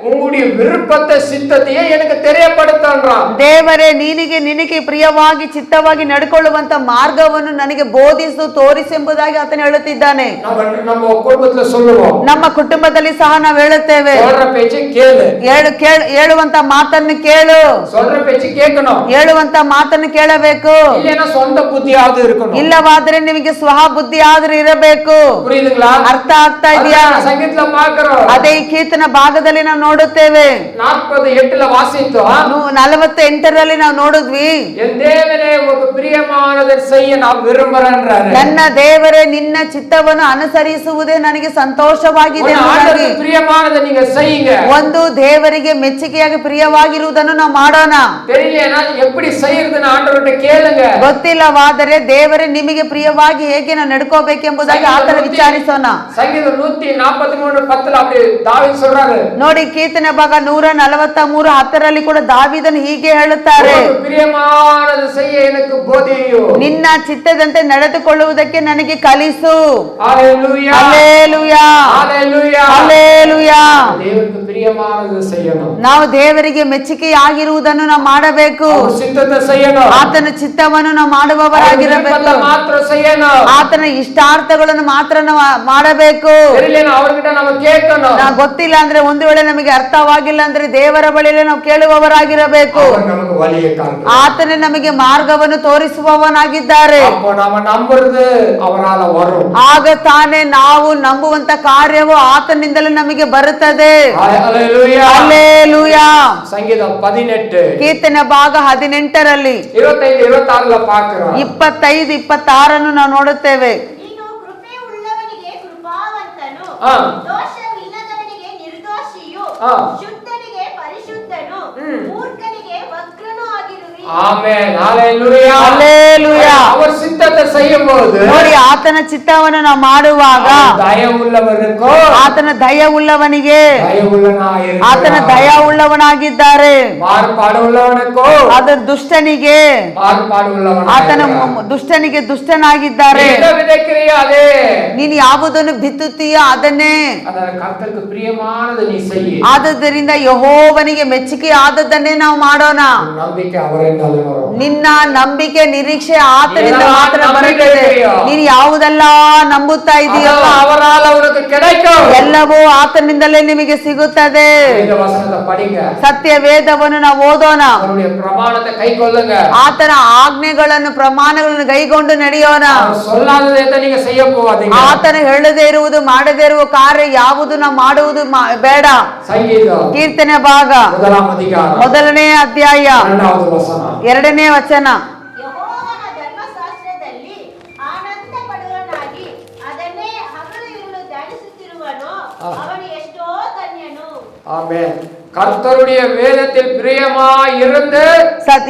உங்களுடைய விருப்பத்தை சித்தத்தையே எனக்கு தெரியப்படுத்தன்றான். ದೇವರೇ ನಿನಗೆ ಪ್ರಿಯವಾಗಿ ಚಿತ್ತವಾಗಿ ನಡ್ಕೊಳ್ಳುವಂತ ಮಾರ್ಗವನ್ನು ನನಗೆ ಬೋಧಿಸು, ತೋರಿಸು ಎಂಬುದಾಗಿ ಆತನು ಹೇಳುತ್ತಿದ್ದಾನೆ. நம்ம குடும்பத்துல சொல்லுவோம், ನಮ್ಮ ಕುಟುಂಬದಲ್ಲಿ ಸಹ ನಾವು ಹೇಳುತ್ತೇವೆ, சொல்ற பேச்சு கேளு, ಹೇಳುವಂತ ಮಾತನ್ನು ಕೇಳು, சொல்ற பேச்சு கேட்கணும், ಹೇಳುವಂತ ಮಾತನ್ನು ಕೇಳಬೇಕು. இல்லைன்னா சொந்த புத்தியாவது இருக்கணும். ಇಲ್ಲವಾದ್ರೆ ನಿಮಗೆ ಸ್ವಹ ಬುದ್ಧಿ ಆದ್ರೂ ಇರಬೇಕು. புரியுதுங்களா? ಅರ್ಥ ಆಗ್ತಾ ಇದೆಯಾ? ಸಂಗೀತல பார்க்கிறோம். ಅದೇ ಈ ಕೀರ್ತನ ಭಾಗದಲ್ಲಿ ನಾವು ನೋಡುತ್ತೇವೆ. 48ல வாசித்தோம். 48ರಲ್ಲಿ ನಾವು ನೋಡಿದ್ವಿ, என் தேவனே உமக்கு பிரியமானதை செய்ய நான் விரும்புறேன்றாரு. ನನ್ನ ದೇವರೇ ನಿನ್ನ ಚಿತ್ತವನ್ನು ಅನುಸರಿಸುವುದೇ ನನಗೆ ಸಂತೋಷವಾಗಿದೆ ಎಂಬುದಾಗಿ. ஆண்டவருக்கு பிரியமானதை நீங்க செய்யுங்க. ಒಂದು ದೇವರಿಗೆ ಮೆಚ್ಚುಗೆಯಾಗಿ ಪ್ರಿಯವಾಗಿರುವುದನ್ನು ನಾವು ಮಾಡೋಣ. தெரியலனா எப்படி செய்யறதுன்னு ஆண்டவர்கிட்ட கேளுங்க. ಗೊತ್ತಿಲ್ಲವಾದರೆ ದೇವರೇ ನಿಮಗೆ ಪ್ರಿಯವಾಗಿ ಹೇಗೆ ನಾವು ನಡ್ಕೋಬೇಕೆಂಬುದಾಗಿ ಆತನ ವಿಚಾರಿಸೋಣ. ಸಂಗೀತ 143:10 அப்படி தாவೀது சொல்றாரு, ನೋಡಿ ಕೀರ್ತನೆ ಭಾಗ 143:10ರಲ್ಲಿ ಕೂಡ ದಾವೀದನು ಹೀಗೆ ಹೇಳುತ್ತಾರೆ, உமக்கு பிரியமானதை செய்ய எனக்கு போதியோ. ನಿನ್ನ ಚಿತ್ತದಂತೆ ನಡೆದುಕೊಳ್ಳುವುದಕ್ಕೆ ನನಗೆ ಕಲಿಸು. ஹalleluya ಹಲ್ಲೆಲೂಯಾ ஹalleluya ಹಲ್ಲೆಲೂಯಾ. தேவனுக்கு பிரியமானதை செய்யணும். ನಾವು ದೇವರಿಗೆ ಮೆಚ್ಚುಗೆಯಾಗಿರುವುದನ್ನು ನಾವು ಮಾಡಬೇಕು. அவர் சித்தத்தை செய்யணும். ಆತನ ಚಿತ್ತವನ್ನು ನಾವು ಮಾಡುವವರಾಗಿರಬೇಕು. விருப்பத்தை மாத்திரம் செய்யணும். ಆತನ ಇಷ್ಟಾರ್ಥಗಳನ್ನು ಮಾತ್ರ ನಾವು ಮಾಡಬೇಕು. தெரியலனா அவர்கிட்ட நம்ம கேட்கணும். ನಾವು ಗೊತ್ತಿಲ್ಲ ಅಂದ್ರೆ ಒಂದು ವೇಳೆ ನಮಗೆ ಅರ್ಥವಾಗಿಲ್ಲ ಅಂದ್ರೆ ದೇವರ ಬಳಿಯಲ್ಲಿ ನಾವು ಕೇಳುವವರಾಗಿರಬೇಕು. அவர் நமக்கு வழியை காண்பிப்பார். ಆತನೇ ನಮಗೆ ಮಾರ್ಗವನ್ನು ತೋರಿಸುವವನಾಗಿದ್ದಾರೆ. அப்போ நாம நம்புறது அவரால வரும். ಆಗ ತಾನೇ ನಾವು ನಂಬುವಂತ ಕಾರ್ಯವು ಆತನಿಂದಲೇ ನಮಗೆ ಬರುತ್ತದೆ. ஹalleluya ಹಲ್ಲೆಲೂಯಾ. ಸಂಗೀತ 18 ಕೀರ್ತನೆ ಭಾಗ 18ರಲ್ಲಿ 25-26ல பார்க்கிறோம். 25-26 ನಾವು ನೋಡುತ್ತೇವೆ. ನೀನು ಕೃಪೆ ಉಳ್ಳವನಿಗೆ ಕೃಪಾವಂತನು, ಆ. ದೋಷವಿಲ್ಲದವನಿಗೆ ನಿರ್ದೋಷಿಯು, ಆ. ಶುದ್ಧನಿಗೆ ಪರಿಶುದ್ಧನು, ಮೂರ್ಖನಿಗೆ ವಕ್ರನೂ ಆಗಿರುವಿ. ஆமென். ஹalleluya. ಹಲ್ಲೆಲೂಯಾ. அவர் சித்தத்தை செய்யும்போது ನೋಡಿ, ಆತನ ಚಿತ್ತವನ್ನು ನಾವು ಮಾಡುವಾಗ ದಯವುಳ್ಳವರಿಗೂ ಆತನ ದಯ ಉಳ್ಳವನಿಗೆ ದಯವುಳ್ಳನಾಗಿರುತ್ತಾನೆ. ಆತನ ದಯ ಉಳ್ಳವನಾಗಿದ್ದಾರೆ. ಮಾರ್ಪಾಡುಳ್ಳವನಿಗೂ ಆತನ ದುಷ್ಟನಿಗೆ ಮಾರ್ಪಾಡುಳ್ಳವನಾಗಿದ್ದಾನೆ. ಆತನ ದುಷ್ಟನಿಗೆ ದುಷ್ಟನಾಗಿದ್ದಾರೆ. என்ன விதைக்கிறியோ அதே. ನೀನು ಯಾವುದನ್ನು ಬಿತ್ತುತ್ತೀಯೋ ಅದನ್ನೇ. ಅದರ ಕರ್ತನಿಗೆ ಪ್ರಿಯಮಾನದ ನೀ ಸೆಯ್ಯಿ. ಆದುದರಿಂದ ಯೆಹೋವನಿಗೆ ಮೆಚ್ಚುಗೆ ಆದದ್ದನ್ನೇ ನಾವು ಮಾಡೋಣ. ನಂಬಿಕೆ ಅವರಿಂದಲೇ ಬರೋದು. ನಿನ್ನ ನಂಬಿಕೆ ನಿರೀಕ್ಷೆ ಆತನಿಂದ ಎಲ್ಲ ಮಾತ್ರ ನಂಬಿಕೆ ಬರುತ್ತದೆ. ಇದೆಯೋ? ನೀನು ಯಾವುದೆಲ್ಲ ನಂಬುತ್ತಾ ಇದೆಯೋ ಅದೆಲ್ಲ ಅವರಾல் ಅವರಿಗೆ கிடைக்கும். ಎಲ್ಲವೂ ಆತನಿಂದಲೇ ನಿಮಗೆ ಸಿಗುತ್ತದೆ. வேத வசனத்தை படிங்க. ಸತ್ಯ ವೇದವನ್ನು ನಾವು ಓದೋಣ. அவருடைய பிரமாணத்தை கைக்கொள்ளுங்க. ಆತನ ಆಜ್ಞೆಗಳನ್ನು ಪ್ರಮಾಣಗಳನ್ನು ಕೈಗೊಂಡು ನಡೆಯೋಣ. அவர் சொல்லாததை நீங்க செய்ய போவாதீங்க. ಆತನ ಹೇಳದೇ ಇರುವುದು ಮಾಡದೇ ಇರುವ ಕಾರ್ಯ ಯಾವುದು ನಾವು ಮಾಡುವುದು ಬೇಡ. ಸಂಗೀತ ಕೀರ್ತನೆ ಭಾಗ முதலாம் அதிகாரம் ಮೊದಲನೇ ಅಧ್ಯಾಯ இரண்டாவது வசனம். 2ನೇ ವಚನ. ಯೆಹೋವನ ಧರ್ಮಶಾಸ್ತ್ರದಲ್ಲಿ ಆನಂದ ಪಡುವನಾಗಿ ಅದನ್ನೇ ಹಗಲು ಇರುಳು ಧ್ಯಾನಿಸುತ್ತಿರುವನೋ ಅವನು ಎಷ್ಟೋ ಧನ್ಯನು. ஆமென். கர்த்தருடைய வேதத்தில் பிரியமாய் இருந்து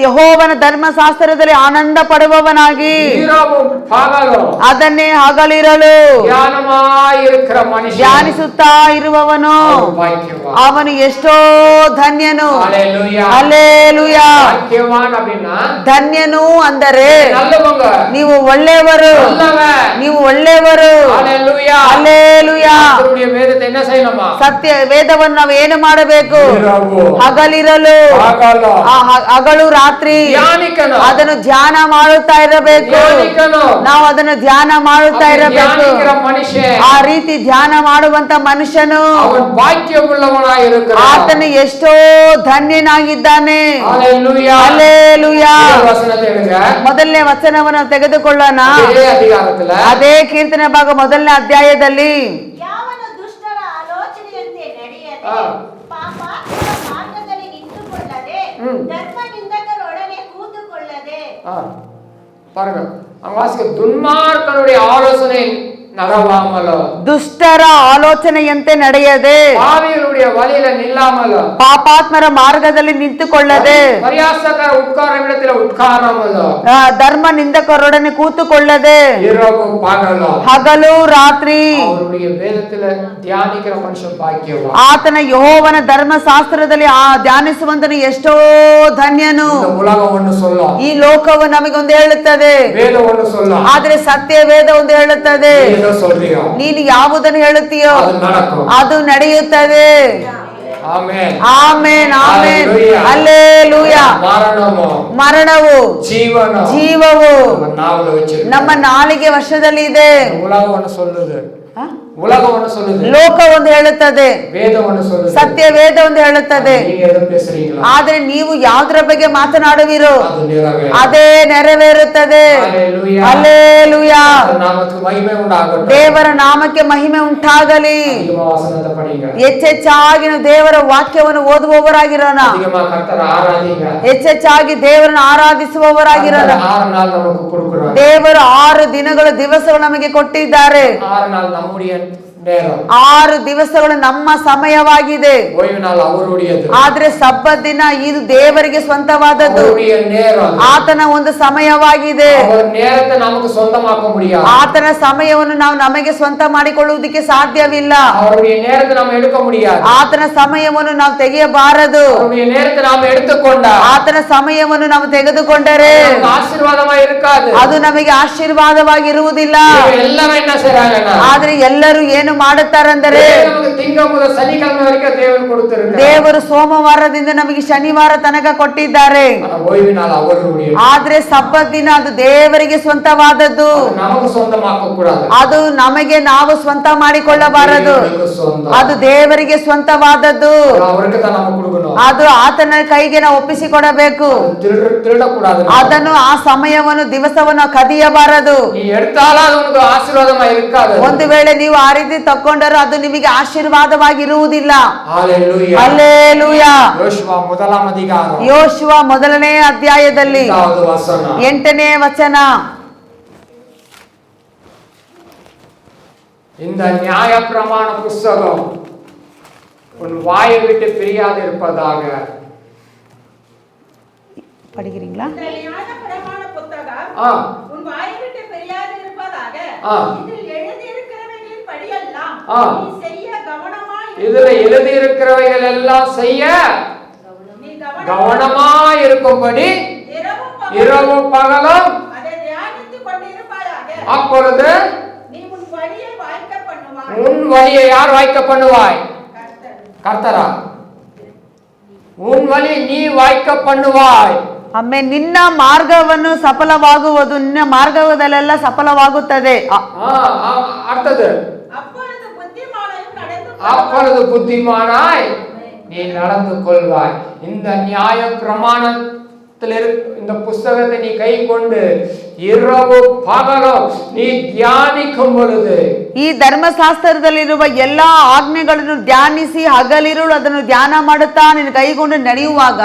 ಯೆಹೋವನ ಧರ್ಮಶಾಸ್ತ್ರದಲ್ಲಿ ಆನಂದ ಪಡುವವನಾಗಿ இரவும் பகலும் ಅದನ್ನೇ ಹಗಲಿರಲು ಧ್ಯಾನமாய் இருக்கிற மனுஷன் ಧ್ಯಾನಿಸುತ್ತಾ ಇರುವವನು அவன் பாக்கியவான். ಅವನು ಎಷ್ಟೋ ಧನ್ಯನು. ஹalleluya. ಹಲ್ಲೆಲೂಯಾ. பாக்கியவான் அப்படின்னா ಧನ್ಯನು ಅಂದರೆ நல்லவங்க, ನೀವು ಒಳ್ಳೆಯವರು, நல்லவன். ನೀವು ಒಳ್ಳೆಯವರು. ஹalleluya. ಹಲ್ಲೆಲೂಯಾ. கர்த்தருடைய வேதத்தை என்ன செய்யணுமா? ಸತ್ಯ ವೇದವನ್ನು ನಾವು ಏನು ಮಾಡಬೇಕು? இரவு ಹಗಲಿರಲು பகலும் ಹಗಲು ರಾತ್ರಿ தியானிக்கணும். ಅದನ್ನು ಧ್ಯಾನ ಮಾಡುತ್ತಾ ಇರಬೇಕು. தியானிக்கணும். ನಾವು ಅದನ್ನು ಧ್ಯಾನ ಮಾಡುತ್ತಾ அப்படி ಇರಬೇಕು. தியானிக்கிற மனுஷன் ಆ ರೀತಿ ಧ್ಯಾನ ಮಾಡುವಂತ ಮನುಷ್ಯನು அவன் பாக்கியமுள்ளவனாய் இருக்கிறான். ಆತನು ಎಷ್ಟೋ ಧನ್ಯನಾಗಿದ್ದಾನೆ. ஹalleluya. ಹಲ್ಲೆಲೂಯಾ. இந்த வசனத்தை எடுங்க. ಮೊದಲನೇ ವಚನವನ್ನು ತೆಗೆದುಕೊಳ್ಳೋಣ. அதே அதிகாரத்துல ಅದೇ ಕೀರ್ತನೆ ಭಾಗ ಮೊದಲನೇ ಅಧ್ಯಾಯದಲ್ಲಿ ಯಾವನು ದುಷ್ಟರ ಆಲೋಚನೆಯಂತೆ ನಡೆಯದೆ ಆ. ಪಾಪಾತ್ಮರ ಮಾರ್ಗದಲ್ಲಿ ನಿಂತುಕೊಳ್ಳದೆ ಧರ್ಮ ನಿಂದಕರೊಡನೆ ಕೂತುಕೊಳ್ಳದೆ. பாருங்க, அங்க வாசிக்க துன்மார்க்கனுடைய ஆலோசனை நடவாமலோ, ದುಷ್ಟರ ಆಲೋಚನೆಯಂತೆ ನಡೆಯದೆ பாவிகளுடைய வழியில நில்லாமலோ, ಪಾಪಾತ್ಮರ ಮಾರ್ಗದಲ್ಲಿ ನಿಂತುಕೊಳ್ಳದೆ பரியாசக்கார உட்காரும் இடத்துல உட்காராமலோ, ಧರ್ಮ ನಿಂದಕರೊಡನೆ ಕೂತುಕೊಳ್ಳದೆ இரவு பகலோ ಹಗಲು ರಾತ್ರಿ அவருடைய வேதத்துல தியானிக்கிற மனுஷன் பாக்கியவான். ಆತನ ಯೆಹೋವನ ಧರ್ಮಶಾಸ್ತ್ರದಲ್ಲಿ ಧ್ಯಾನಿಸುವಂತನು ಎಷ್ಟೋ ಧನ್ಯನು. இந்த உலகம் ஒண்ணு சொல்லும், ಈ ಲೋಕವು ನಮಗೊಂದು ಹೇಳುತ್ತದೆ, வேதம் ஒண்ணு சொல்லும். ಆದ್ರೆ ಸತ್ಯ ವೇದ ಒಂದು ಹೇಳುತ್ತದೆ. ஏதோ சொல்றியோ ನೀನು ಯಾವುದನ್ನು ಹೇಳುತ್ತೀಯೋ அது நடக்கும். ಅದು ನಡೆಯುತ್ತದೆ. ஆமென். ಆಮೇನ್ ಆಮೇನ್. Hallelujah. ಹಲ್ಲೆಲೂಯಾ. மரணமோ ಮರಣವು ஜீவனோ ಜೀವವು நம்ம நாவுல வச்சிருக்கோம். ನಮ್ಮ ನಾಲಿಗೆ ವಶದಲ್ಲಿ ಇದೆ. உலகம் ஒண்ணு சொல்லுது, உலகம் ஒண்ணு சொல்லுது, ಲೋಕ ಒಂದು ಹೇಳುತ್ತದೆ, வேதம் ஒண்ணு சொல்லுது. ಸತ್ಯ ವೇದ ಒಂದು ಹೇಳುತ್ತದೆ. நீங்க எதை பேசுறீங்களா? ಆದ್ರೆ ನೀವು ಯಾವುದರ ಬಗ್ಗೆ ಮಾತನಾಡುವಿರೋ அது நிறைவேறும். ಅದೇ ನೆರವೇರುತ್ತದೆ. ஹalleluya. ಹಲ್ಲೆಲೂಯಾ. கர்த்தர் நாமத்துக்கு மகிமை உண்டாகட்டும். ದೇವರ ನಾಮಕ್ಕೆ ಮಹಿಮೆ ಉಂಟಾಗಲಿ. அதிகமா வசனத்தை படிங்க. ಹೆಚ್ಚೆಚ್ಚಾಗಿ ನಾವು ದೇವರ ವಾಕ್ಯವನ್ನು ಓದುವವರಾಗಿರೋಣ. அதிகமா கர்த்தரை ஆராதிங்க. ಹೆಚ್ಚೆಚ್ಚಾಗಿ ದೇವರನ್ನು ಆರಾಧಿಸುವವರಾಗಿರೋಣ. கர்த்தர் 6 நாள் நமக்கு கொடுக்கிறார். ದೇವರು 6 ದಿವಸಗಳು ನಮಗೆ ಕೊಟ್ಟಿದ್ದಾರೆ. 6 நாள் நம்முடைய நேரம், 6 ದಿವಸಗಳು ನಮ್ಮ ಸಮಯವಾಗಿದೆ. ஓய்வு நாள் அவருடையது. ಆದ್ರೆ ಸಬ್ಬತ್ ದಿನ ಇದು ದೇವರಿಗೆ ಸ್ವಂತವಾದದ್ದು, அவருடைய நேரம். ಆತನ ಒಂದು ಸಮಯವಾಗಿದೆ. அவர் நேரத்தை நமக்கு சொந்தமாக்க முடியாது. ಆತನ ಸಮಯವನ್ನು ನಾವು ನಮಗೆ ಸ್ವಂತ ಮಾಡಿಕೊಳ್ಳುವುದಕ್ಕೆ ಸಾಧ್ಯವಿಲ್ಲ. அவருடைய நேரத்தை நாம எடுக்க முடியாது. ಆತನ ಸಮಯವನ್ನು ನಾವು ತೆಗೆಯಬಾರದು. அவருடைய நேரத்தை நாம எடுத்துக்கொண்டா ಆತನ ಸಮಯವನ್ನು ನಾವು ತೆಗೆದುಕೊಂಡರೆ நமக்கு ஆசீர்வாதமா இருக்காது. ಅದು ನಮಗೆ ಆಶೀರ್ವಾದವಾಗಿರುವುದಿಲ್ಲ. இவங்க எல்லாரும் என்ன செய்றாங்கன்னா, ಆದ್ರೆ ಎಲ್ಲರೂ ಏನು ಮಾಡುತ್ತಾರೆಂದರೆ, நமக்கு திங்கள் முதல் சனிக்கிழமை வரைக்கும் தேவன் கொடுத்திருக்கிறார். ದೇವರು ಸೋಮವಾರದಿಂದ ನಮಗೆ ಶನಿವಾರ ತನಕ ಕೊಟ್ಟಿದ್ದಾರೆ. ஆனா ஓய்வு நாள் அவருடையது. ಆದ್ರೆ ಸಬ್ಬತ್ ದಿನ ಅದು ದೇವರಿಗೆ ಸ್ವಂತವಾದದ್ದು. அது நமக்கு சொந்தமாக்க கூடாது. ಅದು ನಮಗೆ ನಾವು ಸ್ವಂತ ಮಾಡಿಕೊಳ್ಳಬಾರದು. தேவனுக்கு சொந்தம். ಅದು ದೇವರಿಗೆ ಸ್ವಂತವಾದದ್ದು. அவருக்கு தான் நம்ம கொடுக்கணும். ಅದು ಆತನ ಕೈಗೆ ನಾವು ಒಪ್ಪಿಸಿಕೊಡಬೇಕು. திருடக்கூடாது. ಅದನ್ನು ಆ ಸಮಯವನ್ನು ದಿವಸವನ್ನು ಕದಿಯಬಾರದು. நீ எடுத்தாலும் அது உனக்கு ஆசீர்வாதமா இருக்காது. ಒಂದು ವೇಳೆ ನೀವು ಆ ರೀತಿ ತಕೊಂಡರೂ ಅದು ನಿಮಗೆ ಆಶೀರ್ವಾದವಾಗಿರುವುದಿಲ್ಲ. ஹalleluya. ಹಲ್ಲೆಲೂಯಾ. யோசுவா முதலாம் அதிகாரம் ಯೋಶುವ ಮೊದಲನೇ ಅಧ್ಯಾಯದಲ್ಲಿ 8வது வசனம். 8ನೇ ವಚನ. இந்த நியாயப்பிரமாண புஸ்தகம் உன் வாயை விட்டு பிரியாது இருப்பதாக. படிக்கிறீங்களா? இந்த நியாயப்பிரமாண புத்தகம் ஆ, உன் வாயை விட்டு பிரியாது இருப்பதாக. ஆ. இதில் எழுதியிருக்கிறவைகளின் படியெல்லாம் ஆ. நீ செய்ய கவனமாய் இதுல எழுதி இருக்கிறவைகள் எல்லாம் செய்ய நீ கவனமா இருக்கும்படி இரவும் இரவும் பகலும் அதை தியானித்துக் கொண்டிருப்பாயாக. அப்பொழுது நீ உன் வழியை வாய்க்க பண்ணுவாய். உன் வழியை யார் வாய்க்க பண்ணுவாய்? கர்த்தர். ಕರ್ತರ ಉನ್ ವಲಿ ನೀ ವಾಯ್ಕ ಪಣ್ಣುವಾಯ್. ಆಮೇಲೆ ನಿನ್ನ ಮಾರ್ಗವನ್ನು ಸಫಲವಾಗುವುದು, ನಿನ್ನ ಮಾರ್ಗದಲ್ಲೆಲ್ಲ ಸಫಲವಾಗುತ್ತದೆ. ಅರ್ಥದ அப்பொழுது புத்திமானையும் நடந்து அப்பொழுது புத்திமானாய் நீ நடந்து கொள்வாய். இந்த நியாய பிரமாணத்தில் இந்த புஸ்தகத்தை நீ கை கொண்டு இரவு பகலும் ನೀ ಧ್ಯಾನಿக்கும் பொழுது, ಈ ಧರ್ಮಶಾಸ್ತ್ರದಲ್ಲಿರುವ ಎಲ್ಲಾ ಆಜ್ಞೆಗಳನ್ನು ಧ್ಯಾನಿಸಿ ಹಗಲಿರುಳು ಅದನ್ನು ಧ್ಯಾನ ಮಾಡುತ್ತಾ ನೀನು ಕೈಗೊಂಡು ನಡೆಯುವಾಗ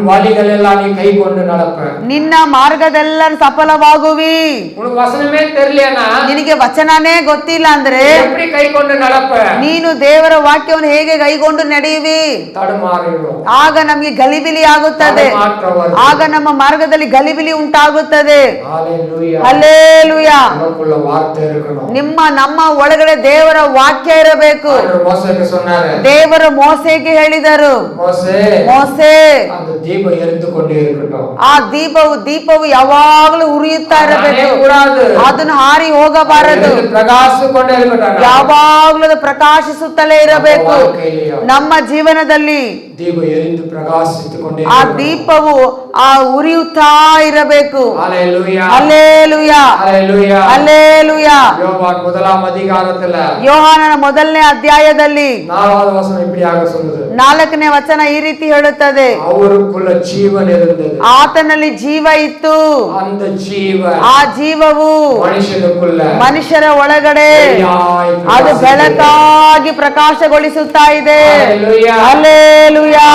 ವಲಿಗಳೆಲ್ಲ ನೀ ಕೈಗೊಂಡು நடப்ப. ನಿನ್ನ ಮಾರ್ಗದೆಲ್ಲ ಸಫಲವಾಗುವಿ. ಉನಗೆ ವಚನವೇ ತೆರಲಿಯನಾ, ನಿನಗೆ ವಚನನೇ ಗೊತ್ತಿಲ್ಲ ಅಂದ್ರೆ எப்படி ಕೈಗೊಂಡು நடப்ப? ನೀನು ದೇವರ ವಾಕ್ಯವನ್ನು ಹೇಗೆ ಕೈಗೊಂಡು ನಡೆಯುವಿ? ತಡಮಾರಿರು. ಆಗ ನಮಗೆ ಗಲಿಬಿಲಿ ಆಗುತ್ತದೆ, ಆಗ ನಮ್ಮ ಮಾರ್ಗದಲ್ಲಿ ಗಲಿಬಿಲಿ ಉಂಟಾಗುತ್ತದೆ. ಹಲ್ಲೆಲೂಯಾ. நமக்குள்ள வார்த்தை இருக்கணும். ನಮ್ಮ ಒಳಗಡೆ ದೇವರ ವಾಕ್ಯ ಇರಬೇಕು. ಮೋಸೆಗೆ சொன்னாரு, ದೇವರ ಮೋಸೆಗೆ ಹೇಳಿದರು, ಮೋಸೆ அந்த தீபம் எரிந்துಕೊಂಡೇ இருக்கட்டும். ಆ ದೀಪವು ಯಾವಾಗಲೂ ಉರಿಯುತ್ತಾ ಇರಬೇಕು, ಅದನ್ನು ಹಾರಿ ಹೋಗಬಾರದು, ಪ್ರಕಾಶಿಸಿಕೊಂಡೇ இருக்கட்டும். ಯಾವಾಗಲೂ ಅದು ಪ್ರಕಾಶಿಸುತ್ತಲೇ ಇರಬೇಕು. ನಮ್ಮ ಜೀವನದಲ್ಲಿ ದೀಪ ಎರಿದು ಪ್ರಕಾಶಿಸಿಕೊಂಡೇ ಆ ದೀಪವು ಆ ಉರಿಯುತ್ತಾ ಇರಬೇಕು. ஹல்லேலூயா, ಹಲ್ಲೆಲೂಯಾ, ஹல்லேலூயா, ಹಲ್ಲೆಲೂಯಾ. யோவான் முதலாம் அதிகாரத்துல ಯೋಹಾನನ ಮೊದಲನೇ ಅಧ್ಯಾಯದಲ್ಲಿ 4வது வசனம் இப்படியாக சொல்லுது, 4ನೇ ವಚನ ಈ ರೀತಿ ಹೇಳುತ್ತದೆ, அவருக்குள்ள ஜீவன் இருந்தது, ಆತನಲ್ಲಿ ಜೀವ ಇತ್ತು, அந்த ஜீவன் ಆ ಜೀವವು ಮನುಷ್ಯನಕ್ಕುள்ள ಮನುಷ್ಯರ ಒಳಗಡೆ ಅದು ಬೆಳಕಾಗಿ ಪ್ರಕಾಶಗೊಳಿಸುತ್ತಾ ಇದೆ. ಹಲ್ಲೆಲೂಯಾ.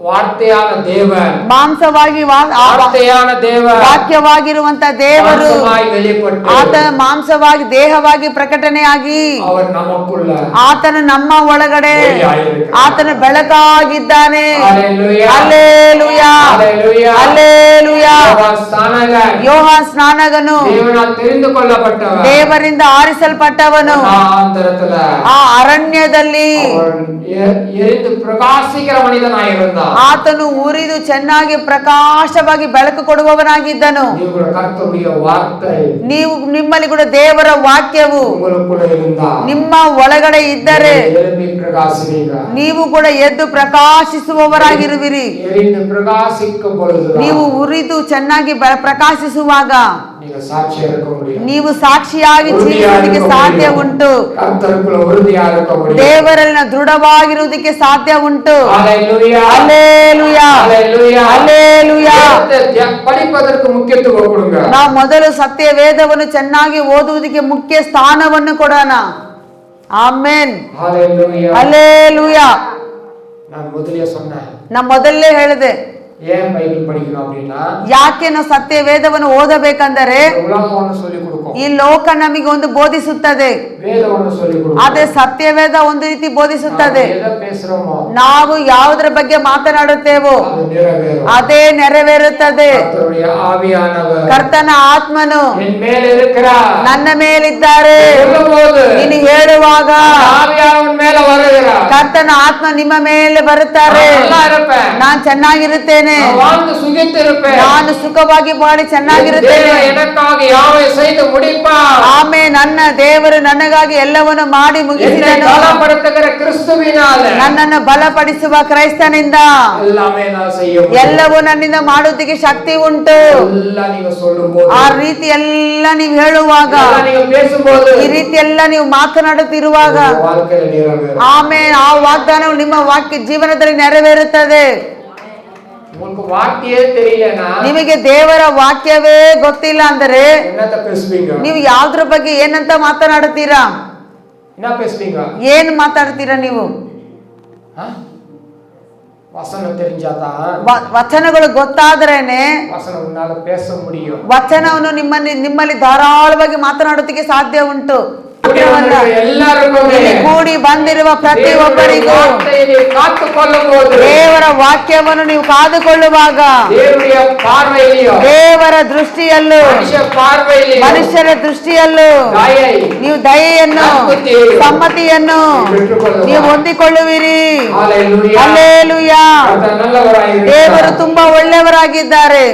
ವಾರ್ತೆಯಾನ ದೇವನ್, ಮಾಂಸವಾಗಿ ವಾರ್ತೆಯಾನ ದೇವನ್, ವಾಕ್ಯವಾಗಿರುವಂತ ದೇವರು வெளிப்பட்டு ಆತ ಮಾಂಸವಾಗಿ ದೇಹವಾಗಿ ಪ್ರಕಟಣೆಯಾಗಿ அவர் நமக்குள்ள ಆತನು ನಮ್ಮ ಒಳಗಡೆ ಆತನು ಬೆಳಕಾಗಿದ್ದಾನೆ. Hallelujah, hallelujah. ಯೋಹಾನ್ ಸ್ನಾನಕನು தேவனால் தெரிந்து கொள்ளப்பட்டவன், ದೇವರಿಂದ ಆರಿಸಲ್ಪಟ್ಟವನು. ಆ ಅರಣ್ಯದಲ್ಲಿ ಎರಿದು ಪ್ರಕಾಶಿಸಿದ ಮನಿತನಾಗಿರುತ್ತಾನೆ. ಆತನು ಉರಿದು ಚೆನ್ನಾಗಿ ಪ್ರಕಾಶವಾಗಿ ಬೆಳಕು ಕೊಡುವವನಾಗಿದ್ದನು. ನೀವು ನಿಮ್ಮಲ್ಲಿ ಕೂಡ ದೇವರ ವಾಕ್ಯವು ನಿಮ್ಮ ಒಳಗಡೆ ಇದ್ದರೆ ನೀವು ಕೂಡ ಎದ್ದು ಪ್ರಕಾಶಿಸುವವರಾಗಿರುವಿರಿ. ನೀವು ಉರಿದು ಚೆನ್ನಾಗಿ ಪ್ರಕಾಶಿಸುವಾಗ ನೀವು ಸಾಕ್ಷಿಯಾಗಿ ಜೀವಿಸುವುದಕ್ಕೆ ಸಾಧ್ಯ ಉಂಟು, ದೇವರನ್ನ ದೃಢವಾಗಿರುವುದಕ್ಕೆ ಸಾಧ್ಯ ಉಂಟು. Hallelujah, hallelujah. படிப்பதற்கு முக்கியத்துவம் கொடுங்க. ನಾವು ಮೊದಲು ಸತ್ಯ ವೇದವನ್ನು ಚೆನ್ನಾಗಿ ಓದುವುದಕ್ಕೆ ಮುಖ್ಯ ಸ್ಥಾನವನ್ನು ಕೊಡೋಣ. Amen, hallelujah. நான் முதலியே சொன்னேன், ನಾನು ಮೊದಲೇ ಹೇಳಿದೆ, ஏன் பைபிள் படிக்கணும் அப்படின்னா, ಯಾಕೆ ನಾವು ಸತ್ಯ ವೇದವನ್ನು ಓದಬೇಕಂದರೆ உலகವನ್ನು சொல்லி கொடுக்கும், ಈ ಲೋಕ ನಮಗೆ ಒಂದು ಬೋಧಿಸುತ್ತದೆ, ವೇದವನ್ನು சொல்லி கொடுக்கும். ಅದೇ ಸತ್ಯ ವೇದ ಒಂದು ರೀತಿ ಬೋಧಿಸುತ್ತದೆ. எதை பேசுறோமோ ನಾವು ಯಾವುದರ ಬಗ್ಗೆ ಮಾತನಾಡುತ್ತೇವೋ அது நிறைவேறும். ಅದೇ ನೆರವೇರುತ್ತದೆ. கர்த்தருடைய ஆவியானவர் ಕರ್ತನ ಆತ್ಮನು என் மேல் இருக்கிறார், ನನ್ನ ಮೇಲಿದ್ದಾರೆ சொல்லும்போது ನೀನು ಹೇಳುವಾಗ ஆவியானவர் மேல வருகிறார், ಕರ್ತನ ಆತ್ಮ ನಿಮ್ಮ ಮೇಲೆ ಬರುತ್ತಾರೆ. நல்லா இருப்பேன், ನಾನು ಚೆನ್ನಾಗಿರುತ್ತೇನೆ, நான் வாழ்ந்து சுகித்திருப்பேன், ನಾನು ಸುಖವಾಗಿ ಬಾಳಿ ಚೆನ್ನಾಗಿರುತ್ತೇನೆ. தேவன் எனக்காக யாவை செய்து முடிப்பார். ಆಮೇ ನನ್ನ ದೇವರು ನನಗಾಗಿ ಎಲ್ಲವನ್ನು ಮಾಡಿ என்னை ಮುಗಿಸಿದನು. பலப்படுத்துகிற கிறிஸ்துவினால ನನ್ನನ್ನು ಬಲಪಡಿಸುವ ಕ್ರೈಸ್ತನಿಂದ எல்லாமே நான் செய்ய முடியும். ಎಲ್ಲವೂ ನನ್ನಿಂದ ಮಾಡುವುದಕ್ಕೆ ಶಕ್ತಿ ಉಂಟು. எல்லாம் நீங்க சொல்லும்போது, ಆ ರೀತಿ ಎಲ್ಲ ನೀವು ಹೇಳುವಾಗ, எல்லாம் நீங்க பேசும்போது ಈ ರೀತಿ ಎಲ್ಲ ನೀವು ಮಾತನಾಡುತ್ತಿರುವಾಗ வாழ்க்கையில நிறைவேறும். ಆಮೇಲೆ ಆ ವಾಗ್ದಾನವು ನಿಮ್ಮ ವಾಕ್ಯ ಜೀವನದಲ್ಲಿ ನೆರವೇರುತ್ತದೆ. உங்களுக்கு வார்த்தையே தெரியலனா ನಿಮಗೆ ದೇವರ ವಾಕ್ಯವೇ ಗೊತ್ತಿಲ್ಲ ಅಂದರೆ என்னத்த பேசுவீங்க? ನೀವು ಯಾವ್ದ್ರ ಬಗ್ಗೆ ಏನಂತ ಮಾತನಾಡುತ್ತೀರಾ? என்ன பேசுவீங்க? ಏನ್ ಮಾತಾಡ್ತೀರಾ ನೀವು? வசனம் தெரிஞ்சாதான் ವಚನಗಳು ಗೊತ್ತಾದ್ರೇನೆ வசனம் உன்னால பேச முடியும். ವಚನವನ್ನು ನಿಮ್ಮಲ್ಲಿ ಧಾರಾಳವಾಗಿ ಮಾತನಾಡುತ್ತಿಗೆ ಸಾಧ್ಯ ಉಂಟು. எல்லாருக்கும் ಕೂಡಿ ಬಂದಿರುವ ಪ್ರತಿಯೊಬ್ಬರಿಗೂ ಕಾತುಕೊಳ್ಳಬಹುದು. ದೇವರ ವಾಕ್ಯವನ್ನು ನೀವು ಕಾದುಕೊಳ್ಳುವಾಗ ದೇವರ ಪಾರ್ವೆಯಲ್ಲಿಯೋ ದೇವರ ದೃಷ್ಟಿಯಲ್ಲೂ ಮನುಷ್ಯ ಪಾರ್ವೆಯಲ್ಲಿ ಮನುಷ್ಯರ ದೃಷ್ಟಿಯಲ್ಲೂ ನೀವು ದಯೆಯನ್ನು ಸಮ್ಮತಿಯನ್ನು ನೀವು ಹೊಂದಿಕೊಳ್ಳುವಿರಿ. ಹಲ್ಲೆಲೂಯಾ. ದೇವರು ತುಂಬಾ ಒಳ್ಳೆಯವರಾಗಿದ್ದಾರೆ.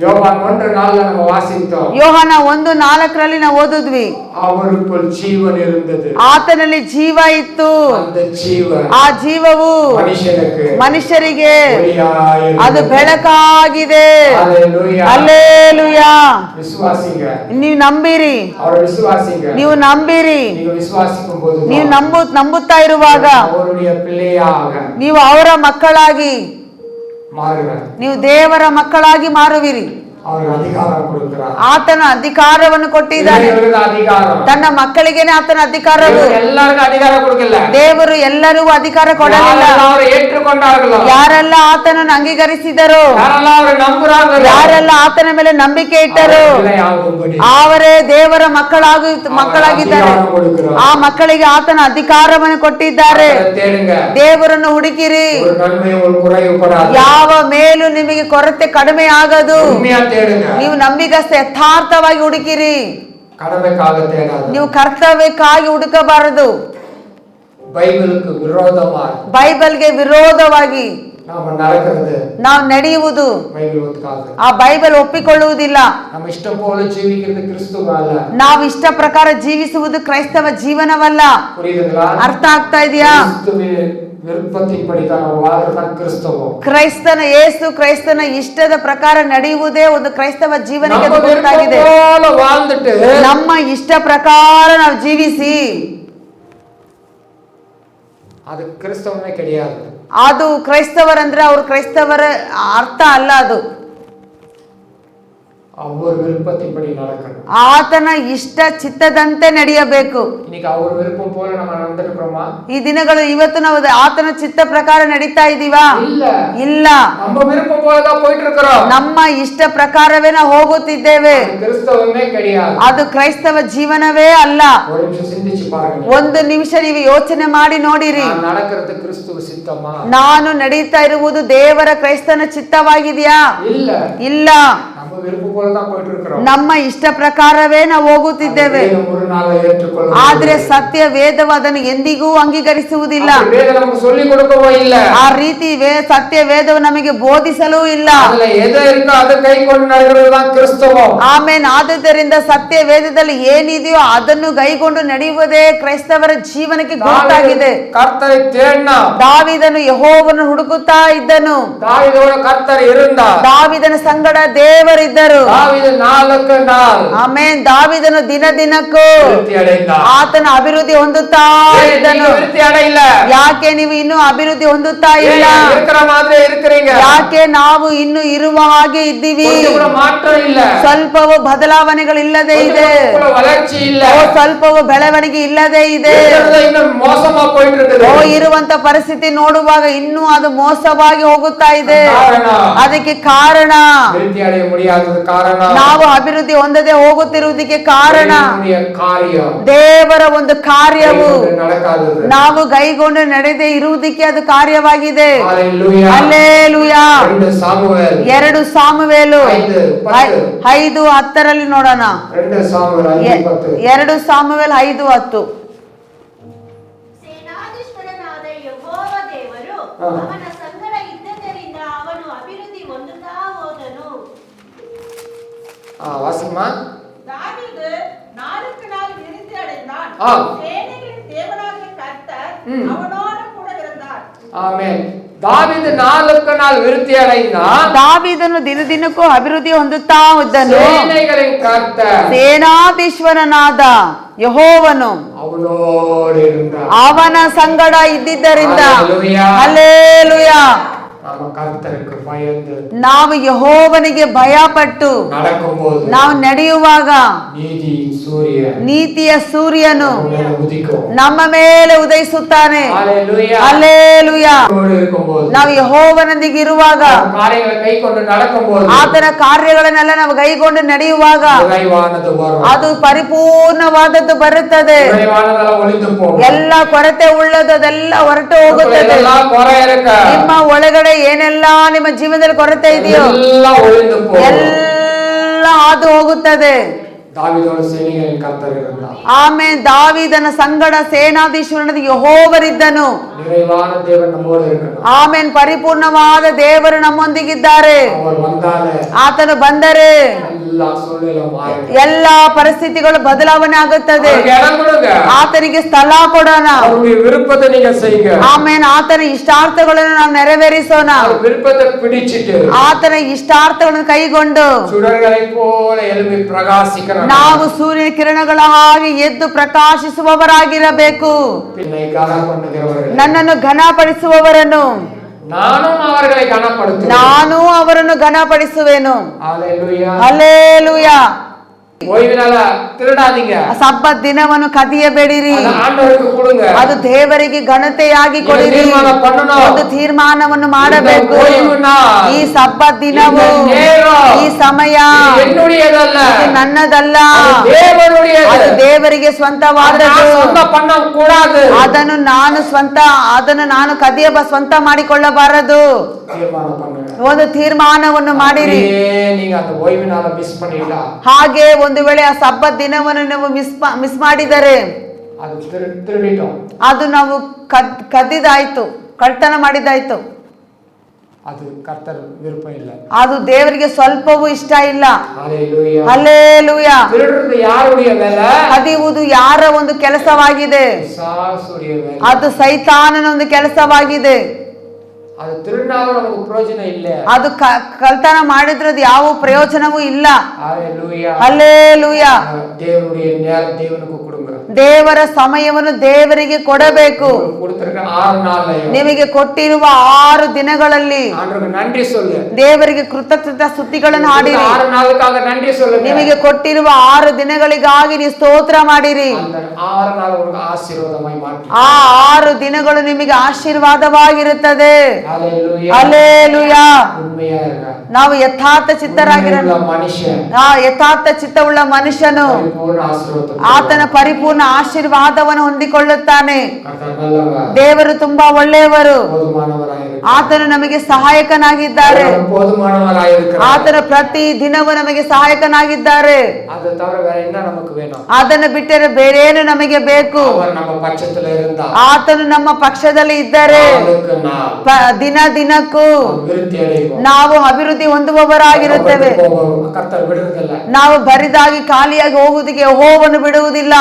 யோவான் 1:4 நம்ம வாசித்தோம். ಯೋಹಾನ 1:4 ನಾವು ಓದಿದ್ವಿ. அவருக்குள் ஜீவன் இருந்தது. ಆತನಲ್ಲಿ ಜೀವ ಇತ್ತು. அந்த ஜீவன் ಆ ಜೀವವು ಮನುಷ್ಯರಿಗೆ ಅದು ಬೆಳಕಾಗಿದೆ. ஹalleluya. ಹಲ್ಲೆಲೂಯಾ. ವಿಶ್ವಾಸಿங்க. ನೀವು ನಂಬಿರಿ. ಅವರ ವಿಶ್ವಾಸಿங்க. ನೀವು ನಂಬಿರಿ. ನೀವು ವಿಶ್ವಾಸಿಸುம்போது ನೀವು ನಂಬುತ್ತಾ ಇರುವಾಗ ಅವರುடைய பிள்ளையாக ನೀವು ಅವರ ಮಕ್ಕಳಾಗಿ மாறுவீர்கள். ನೀವು ದೇವರ ಮಕ್ಕಳಾಗಿ ಮಾರುವಿರಿ. ಅವರಿಗೆ ಅಧಿಕಾರ ಕೊಡುತ್ತಾರೆ. ಆತನ ಅಧಿಕಾರವನ್ನು ಕೊಟ್ಟಿದ್ದಾನೆ. ತನ್ನ ಮಕ್ಕಳಿಗೇನೆ ಆತನ ಅಧಿಕಾರವು. ಎಲ್ಲರಿಗೂ ಅಧಿಕಾರ ಕೊಡಲಿಲ್ಲ. ದೇವರು ಎಲ್ಲರಿಗೂ ಅಧಿಕಾರ ಕೊಡಲಿಲ್ಲ. ಯಾರೆಲ್ಲ ಆತನನ್ನು ಅಂಗೀಕರಿಸಿದರು, ಯಾರೆಲ್ಲ ಆತನ ಮೇಲೆ ನಂಬಿಕೆ ಇಟ್ಟರು, ಅವರೇ ದೇವರ ಮಕ್ಕಳಾಗಿದ್ದಾರೆ. ಆ ಮಕ್ಕಳಿಗೆ ಆತನ ಅಧಿಕಾರವನ್ನು ಕೊಟ್ಟಿದ್ದಾರೆ. ದೇವರನ್ನು ಹುಡುಕಿರಿ, ಯಾವ ಮೇಲೂ ನಿಮಗೆ ಕೊರತೆ ಕಡಿಮೆ ಆಗದು. ನೀವು ನಂಬಿಗಸ್ತ ಯಥಾರ್ಥವಾಗಿ ಹುಡುಕಿರಿ. ನೀವು ಕರ್ತವ್ಯಕ್ಕಾಗಿ ಹುಡುಕಬಾರದು. ಬೈಬಲ್ಗೆ ವಿರೋಧವಾಗಿ ನಾವು ನಡೆಯುವುದು ಆ ಬೈಬಲ್ ಒಪ್ಪಿಕೊಳ್ಳುವುದಿಲ್ಲ. ನಾವು ಇಷ್ಟ ಪ್ರಕಾರ ಜೀವಿಸುವುದು ಕ್ರೈಸ್ತವ ಜೀವನವಲ್ಲ. ಅರ್ಥ ಆಗ್ತಾ ಇದೆಯಾ? ಕ್ರೈಸ್ತನ ಇಷ್ಟದ ಪ್ರಕಾರ ನಡೆಯುವುದೇ ಒಂದು ಕ್ರೈಸ್ತವ ಜೀವನಕ್ಕೆ ಗೊತ್ತಾಗಿದೆ. ನಮ್ಮ ಇಷ್ಟ ಪ್ರಕಾರ ನಾವು ಜೀವಿಸಿ ಅದು ಕ್ರೈಸ್ತವರಂದ್ರೆ ಅವರು ಕ್ರೈಸ್ತವರ ಅರ್ಥ ಅಲ್ಲ. ಅದು ಆತನ ಇಷ್ಟ ಚಿತ್ತದಂತೆ ನಡೆಯಬೇಕು. ಈ ದಿನಗಳು ಇವತ್ತು ನಾವು ಆತನ ಚಿತ್ತ ಪ್ರಕಾರ ನಡೀತಾ ಇದೀವಾ? ಇಲ್ಲ. ನಮ್ಮ ಇಷ್ಟ ಪ್ರಕಾರವೇ ನಾವು ಹೋಗುತ್ತಿದ್ದೇವೆ. ಅದು ಕ್ರೈಸ್ತವ ಜೀವನವೇ ಅಲ್ಲ. ಒಂದು ನಿಮಿಷ ನೀವು ಯೋಚನೆ ಮಾಡಿ ನೋಡಿರಿ. ನಾನು ನಡೀತಾ ಇರುವುದು ದೇವರ ಕ್ರೈಸ್ತನ ಚಿತ್ತವಾಗಿದೆಯಾ? ಇಲ್ಲ. ನಮ್ಮ ಇಷ್ಟ ಪ್ರಕಾರವೇ ನಾವು ಹೋಗುತ್ತಿದ್ದೇವೆ. ಆದ್ರೆ ಸತ್ಯ ವೇದವು ಅದನ್ನು ಎಂದಿಗೂ ಅಂಗೀಕರಿಸುವುದಿಲ್ಲ. ಆ ರೀತಿ ಸತ್ಯ ವೇದವು ನಮಗೆ ಬೋಧಿಸಲೂ ಇಲ್ಲ. ಆಮೇಲೆ ಆದುದರಿಂದ ಸತ್ಯ ವೇದದಲ್ಲಿ ಏನಿದೆಯೋ ಅದನ್ನು ಕೈಗೊಂಡು ನಡೆಯುವುದೇ ಕ್ರೈಸ್ತವರ ಜೀವನಕ್ಕೆ ಗೊತ್ತಾಗಿದೆ. ದಾವೀದನು ಯೆಹೋವನನ್ನು ಹುಡುಕುತ್ತಾ ಇದ್ದನು. ದಾವೀದನ ಸಂಗಡ ದೇವರಿದ್ದರು. ಆಮೇನ್. ದಾವೀದನು ದಿನ ದಿನಕ್ಕೂ ಆತನ ಅಭಿವೃದ್ಧಿ ಹೊಂದುತ್ತಾ ಇದ್ದನು. ಯಾಕೆ ನೀವು ಇನ್ನೂ ಅಭಿವೃದ್ಧಿ ಹೊಂದುತ್ತಾ ಇಲ್ಲ? ಯಾಕೆ ನಾವು ಇನ್ನು ಇರುವ ಹಾಗೆ ಇದ್ದೀವಿ? ಸ್ವಲ್ಪವೂ ಬದಲಾವಣೆಗಳಿಲ್ಲದೆ ಇದೆ. ಸ್ವಲ್ಪವೂ ಬೆಳವಣಿಗೆ ಇಲ್ಲದೆ ಇದೆ. ಇರುವಂತ ಪರಿಸ್ಥಿತಿ ನೋಡುವಾಗ ಇನ್ನೂ ಅದು ಮೋಸವಾಗಿ ಹೋಗುತ್ತಾ ಇದೆ. ಅದಕ್ಕೆ ಕಾರಣ ನಾವು ಅಭಿವೃದ್ಧಿ ಹೊಂದದೆ ಹೋಗುತ್ತಿರುವುದಕ್ಕೆ ಕಾರಣ ದೇವರ ಒಂದು ಕಾರ್ಯವು ನಾವು ಕೈಗೊಂಡು ನಡೆದೇ ಇರುವುದಕ್ಕೆ ಅದು ಕಾರ್ಯವಾಗಿದೆ. ಹಲ್ಲೆಲೂಯಾ. 2 ಸಾಮುವೇಲು 5:10 ನೋಡೋಣ. 2 ಸಾಮುವೇಲ್ 5:10. ಸೇನಾಧೀಶ್ವರನಾದ ಯೆಹೋವ ದೇವರು ಅವನ ಸಂಗಡ ಇದ್ದದರಿಂದ ಅವನು ಅಭಿವೃದ್ಧಿ ಹೊಂದುತ್ತಾ ಹೋದನು. வாசிமா. தாவீது 4 நாள் விருத்தி அடைந்தான். சேனைகளின் தேவனாகிய கர்த்தர் அவனோடு கூட இருந்தார். ஆமென். ದಾವೀದ 4 ನಾள் ವಿರುದ್ಧಿ ಅடைந்தான். ದಾವೀದನು ದಿನದಿನಕ್ಕೂ ಅಭಿವೃದ್ಧಿ ಹೊಂದುತ್ತಾ ಇದ್ದನು. ಸೇನೆಗಳಿನ ಕರ್ತರ್ ಸೇನಾಧೀಶ್ವರನಾದ ಯೆಹೋವನು ಅವನೋಡು ಇದ್ದ. ಅವನ ಸಂಗಡ ಇದ್ದಿದ್ದರಿಂದ. ಹಲ್ಲೆಲೂಯಾ. நாம கர்த்தருக்கு பயந்து ನಾವು ಯೆಹೋವನಿಗೆ ಭಯಪಟ್ಟು நடக்கும்போது ನಾವು ನಡೆಯುವಾಗ நீதி சூரியன் ನೀತಿಯ ಸೂರ್ಯನು உதிக்கும். ನಮ್ಮ ಮೇಲೆ ಉದಯಿಸುತ್ತಾನೆ. ஹalleluya. ಹಲ್ಲೆಲೂಯಾ. இருக்கும்போது ನಾವು ಯೆಹೋವನೊಂದಿಗೆ ಇರುವಾಗ ಕಾರ್ಯங்களை ಕೈಕೊಂಡು நடக்கும்போது ಆತನ ಕಾರ್ಯಗಳನ್ನೆಲ್ಲ ನಾವು ಕೈಗೊಂಡು ನಡೆಯುವಾಗ நிறைவானது வரும். ಅದು ಪರಿಪೂರ್ಣವಾದದ್ದು ಬರುತ್ತದೆ. நிறைவானதெல்லாம் ஒளிந்து போகும். ಎಲ್ಲ ಕೊರತೆ ಉಳ್ಳದು ಅದೆಲ್ಲ ಹೊರಟು ಹೋಗುತ್ತದೆ. எல்லாம் குறை இருக்கு. ನಿಮ್ಮ ಒಳಗಡೆ ಏನೆಲ್ಲ ನಿಮ್ಮ ಜೀವನದಲ್ಲಿ ಕೊರತೆ ಇದೆಯೋ எல்லாம் ஒளிந்து போகும். ಎಲ್ಲ ಹಾದು ಹೋಗುತ್ತದೆ. தாவீதோட சேனைகளின் கர்த்தர் இருந்தார். ಆಮೇಲೆ ದಾವೀದನ ಸಂಗಡ ಸೇನಾಧೀಶ್ವರನಾದ ಯೆಹೋವನಿದ್ದನು. நிறைவான தேவன் நம்மோடு இருக்கிறார். ಆಮೇಲೆ ಪರಿಪೂರ್ಣವಾದ ದೇವರು ನಮ್ಮೊಂದಿಗಿದ್ದಾರೆ. அவர் வந்தாலே ಆತನು ಬಂದರೆ எல்லா சூழ்நிலையும் மாறும். ಎಲ್ಲಾ ಪರಿಸ್ಥಿತಿಗಳು ಬದಲಾವಣೆ ಆಗುತ್ತದೆ. அவருக்கு இடம் கொடுங்க. ಆತನಿಗೆ ಸ್ಥಳ ಕೊಡೋಣ. அவருடைய விருப்பத்தை நீங்க செய்யுங்க. ಆಮೇಲೆ ಆತನ ಇಷ್ಟಾರ್ಥಗಳನ್ನು ನಾವು ನೆರವೇರಿಸೋಣ. அவர் விருப்பத்தை பிடிச்சிட்டு ಆತನ ಇಷ್ಟಾರ್ಥಗಳನ್ನು ಕೈಗೊಂಡು சுடர்களை போல எழும்பி பிரகாசிக்கிற ನಾವು ಸೂರ್ಯ ಕಿರಣಗಳ ಹಾಗೆ ಎದ್ದು ಪ್ರಕಾಶಿಸುವವರಾಗಿರಬೇಕು. என்னை கனம் பண்ணுகிறவர்கள் ನನ್ನನ್ನು ಘನಪಡಿಸುವವರನ್ನು நானும் அவர்களை கனப்படுத்துவேன். ನಾನು ಅವರನ್ನು ಘನಪಡಿಸುವೆನು. ஹalleluya. ಹಲ್ಲೆಲೂಯಾ. ஓய்வினால திருடாதீங்க. ಸಬ್ಬತ್ ದಿನವನ್ನು ಕದಿಯಬೇಡಿರಿ. அது ஆண்டவருக்கு கொடுங்க. ಅದು ದೇವರಿಗೆ ಘನತೆಯಾಗಿ ಕೊಡಿರಿ. ತೀರ್ಮಾನ பண்ணணும். ಒಂದು ತೀರ್ಮಾನವನ್ನು ಮಾಡಬೇಕು. ಈ ಸಬ್ಬತ್ ದಿನವು ಈ ಸಮಯ என்னுடையதல்ல, ಇದು ನನ್ನದಲ್ಲ, தேவனுடையது. ಅದು ದೇವರಿಗೆ ಸ್ವಂತವಾದದ್ದು. சொந்த பண்ண கூடாது. ಅದನ್ನು ನಾನು ಸ್ವಂತ ಮಾಡಿಕೊಳ್ಳಬಾರದು. தீர்மானம் பண்ணுங்க. ಒಂದು ತೀರ್ಮಾನವನ್ನು ಮಾಡಿರಿ. நீங்க அந்த ஓய்வினால மிஸ் பண்ணிட்டா ಹಾಗೆ ಒಂದು ವೇಳೆ ಆ ಸಬ್ಬತ್ ದಿನವನ್ನು ನೀವು ಮಿಸ್ ಮಾಡಿದರೆ ಅದು திருடிட்டோம். ಅದು ನಾವು ಕದ್ದಿದಾಯ್ತು, ಕಳ್ತನ ಮಾಡಿದಾಯ್ತು. ಅದು ಕರ್ತನ ವಿರುಪಂ ಇಲ್ಲ. ಅದು ದೇವರಿಗೆ ಸ್ವಲ್ಪವೂ ಇಷ್ಟ ಇಲ್ಲ. ಹಲ್ಲೆಲೂಯಾ. ಹಲ್ಲೆಲೂಯಾ. திருடுறது யாருடைய வேலை? ಕದಿಯುವುದು ಯಾರ ಒಂದು ಕೆಲಸವಾಗಿದೆ? பிசாசுடைய வேலை. ಅದು ಸೈತಾನನ ಒಂದು ಕೆಲಸವಾಗಿದೆ. ಅದು திருடினாலும் நமக்கு ಪ್ರಯೋಜನ ಇಲ್ಲ. ಅದು ಕಳ್ತನ ಮಾಡಿದ್ರದ್ದು ಯಾವ ಪ್ರಯೋಜನವೂ ಇಲ್ಲ. ಹಲ್ಲೆಲೂಯಾ. ಹಲ್ಲೆಲೂಯಾ. ದೇವರುடைய நேரம் தேவனுக்கு கொடுங்க. ದೇವರ ಸಮಯವನ್ನು ದೇವರಿಗೆ ಕೊಡಬೇಕು. கொடுத்திருக்க 6 நாள்லயும் ನಿಮಗೆ ಕೊಟ್ಟಿರುವ 6 ದಿನಗಳಲ್ಲಿ ಆಂಡ್ರಿಗೆ நன்றி சொல்லு. ದೇವರಿಗೆ ಕೃತಜ್ಞತಾ ಸ್ತುತಿಗಳನ್ನು ಹಾಡಿರಿ. 6 நாளுக்காக நன்றி சொல்லுங்க. ನಿಮಗೆ ಕೊಟ್ಟಿರುವ 6 ದಿನಗಳಿಗಾಗಿ ನೀವು ಸ್ತೋತ್ರ ಮಾಡಿರಿ. அந்த 6 நாள் உங்களுக்கு ஆசீர்வாதமாய் மாற்றி ಆ 6 ದಿನಗಳು ನಿಮಗೆ ಆಶೀರ್ವಾದವಾಗಿರುತ್ತದೆ. ಹಲ್ಲೆಲೂಯಾ. ಹಲ್ಲೆಲೂಯಾ. ಉண்மையா இருங்க. ನಾವು ಯಥಾರ್ಥ ಚಿತ್ತರಾಗಿರೋಣ. ಯಥಾರ್ಥ ಚಿತ್ತವುಳ್ಳ ಮನುಷ್ಯನು ಆತನ ಪರಿಪೂರ್ಣ ಆಶೀರ್ವಾದವನ್ನು ಹೊಂದಿಕೊಳ್ಳುತ್ತಾನೆ. ದೇವರು ತುಂಬಾ ಒಳ್ಳೆಯವರು. ಆತನು ನಮಗೆ ಸಹಾಯಕನಾಗಿದ್ದಾರೆ. ಆತನ ಪ್ರತಿ ದಿನವೂ ನಮಗೆ ಸಹಾಯಕನಾಗಿದ್ದಾರೆ. ಅದನ್ನು ಬಿಟ್ಟರೆ ಬೇರೇನು ನಮಗೆ ಬೇಕು? ಆತನು ನಮ್ಮ ಪಕ್ಷದಲ್ಲಿ ಇದ್ದರೆ ದಿನ ದಿನಕ್ಕೂ ನಾವು ಅಭಿವೃದ್ಧಿ ಹೊಂದುವವರಾಗಿರುತ್ತೇವೆ. ನಾವು ಬರಿದಾಗಿ ಖಾಲಿಯಾಗಿ ಹೋಗುವುದಕ್ಕೆ ಯೆಹೋವನು ಬಿಡುವುದಿಲ್ಲ.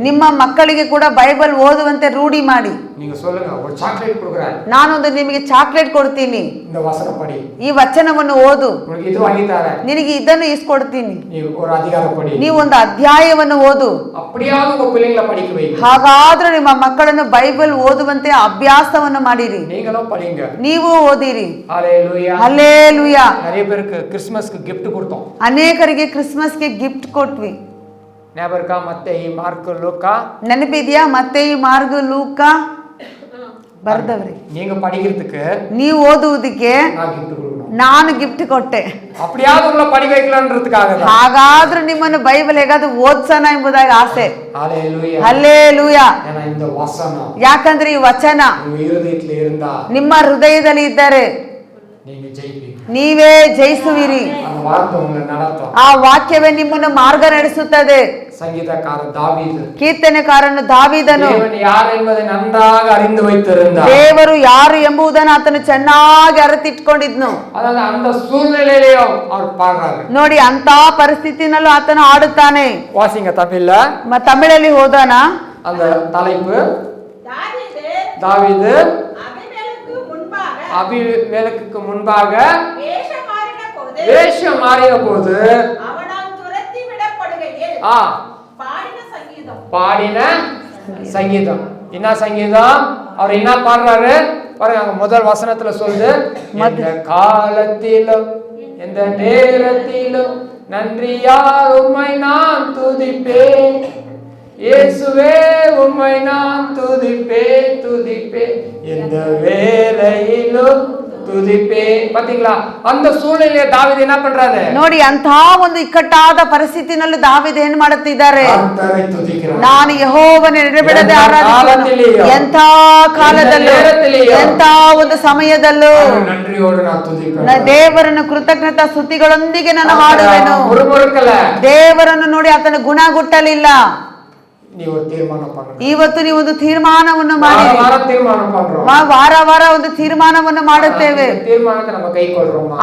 ನಿಮ್ಮ ಮಕ್ಕಳಿಗೆ ಕೂಡ ಬೈಬಲ್ ಓದುವಂತೆ ರೂಢಿ ಮಾಡಿ. ನಾನೊಂದು ನಿಮಗೆ ಚಾಕ್ಲೇಟ್ ಕೊಡ್ತೀನಿ, ಈ ವಚನವನ್ನು ಓದು, ನಿನಗೆ ಇದನ್ನು ಇಸ್ಕೊಡ್ತೀನಿ, ನೀವು ಒಂದು ಅಧ್ಯಾಯವನ್ನು ಓದು. ಹಾಗಾದ್ರೂ ನಿಮ್ಮ ಮಕ್ಕಳನ್ನು ಬೈಬಲ್ ಓದುವಂತೆ ಅಭ್ಯಾಸವನ್ನು ಮಾಡಿರಿ. ನೀವು ಓದಿರಿ. ಹಲ್ಲೆಲೂಯಾ. ಕ್ರಿಸ್ಮಸ್ಗೆ ಗಿಫ್ಟ್ ಕೊಡ್ತோம். ಅನೇಕರಿಗೆ ಕ್ರಿಸ್ಮಸ್ಗೆ ಗಿಫ್ಟ್ ಕೊಟ್ವಿ. ನೆನಪಿದ್ಯಾ? ಮತ್ತೆ ಈ ಮಾರ್ಗ ಲೂಕ ಬರ್ದವ್ರಿ. ನೀವು ಓದುವುದಕ್ಕೆ ನಾನು ಗಿಫ್ಟ್ ಕೊಟ್ಟೆ. ಹಾಗಾದ್ರೂ ನಿಮ್ಮನ್ನು ಬೈಬಲ್ ಹೇಗಾದ್ರೂ ಓದ್ಸೋಣ ಎಂಬುದಾಗಿ ಆಸೆ. ಹಲ್ಲೆಲೂಯಾ. ಯಾಕಂದ್ರೆ ಈ ವಚನ ನಿಮ್ಮ ಹೃದಯದಲ್ಲಿ ಇದ್ದರೆ ನೀವೇ ಜಯಿಸುವಿರಿ. ಆ ವಾಕ್ಯವೇ ನಿಮ್ಮನ್ನು ಮಾರ್ಗ ನಡೆಸುತ್ತದೆ. ಸಂಗೀತಕಾರ ದಾವೀದ, ಕೀರ್ತನೆಕಾರನು ದಾವೀದನು ದೇವರು ಯಾರು ಎಂಬುದನ್ನು ಆತನು ಚೆನ್ನಾಗಿ ಅರಿತಿಟ್ಕೊಂಡಿದ್ನು. ನೋಡಿ, ಅಂತ ಪರಿಸ್ಥಿತಿನಲ್ಲೂ ಆತನು ಆಡುತ್ತಾನೆ. ವಾಸಿಂಗ ತಮಿಳಲ್ಲಿ ಹೋದಾನ. தலைப்பு தாவீது அபிமெலேக்குக்கு முன்பாக வேஷம் மாறின போது பாடின சங்கீதம். என்ன சங்கீதம்? அவர் என்ன பாடுறாரு? பாருங்க அங்க முதல் வசனத்துல சொல்லுது, எந்த காலத்திலும் எந்த நேரத்திலும் நன்றியால் உம்மை நான் துதிப்பேன், இயேசுவே உம்மை நான் துதிப்பேன் துதிப்பேன், எந்த வேளையிலும் துதிப்பேன். பாத்தீங்களா அந்த ಸೂழ்நிಲೆಯ ದಾವೀದ என்ன பண்றாரு ನೋಡಿ, ಅಂತ ಒಂದು ಇಕ್ಕಟ್ಟಾದ ಪರಿಸ್ಥಿತಿನಲ್ಲಿ ದಾವೀದ ಏನ್ ಮಾಡುತ್ತಿದ್ದಾರೆ, ನಾನು ಯೆಹೋವನ ಎಡೆಬಿಡದೆ ಆರಾಧಿಸುವೆನು. ಎಂಥ ಕಾಲದಲ್ಲೂ ಎಂಥ ಒಂದು ಸಮಯದಲ್ಲೂ ದೇವರನ್ನು ಕೃತಜ್ಞತಾ ಸ್ತುತಿಗಳೊಂದಿಗೆ ನಾನು ಹಾಡುವೆನು. ದೇವರನ್ನು ನೋಡಿ ಆತನ ಗುಣ ಗುಟ್ಟಲಿಲ್ಲ. ಇವತ್ತು ನೀವು ಒಂದು ತೀರ್ಮಾನವನ್ನು ಮಾಡಿ, ವಾರ ವಾರ ಒಂದು ತೀರ್ಮಾನವನ್ನು ಮಾಡುತ್ತೇವೆ,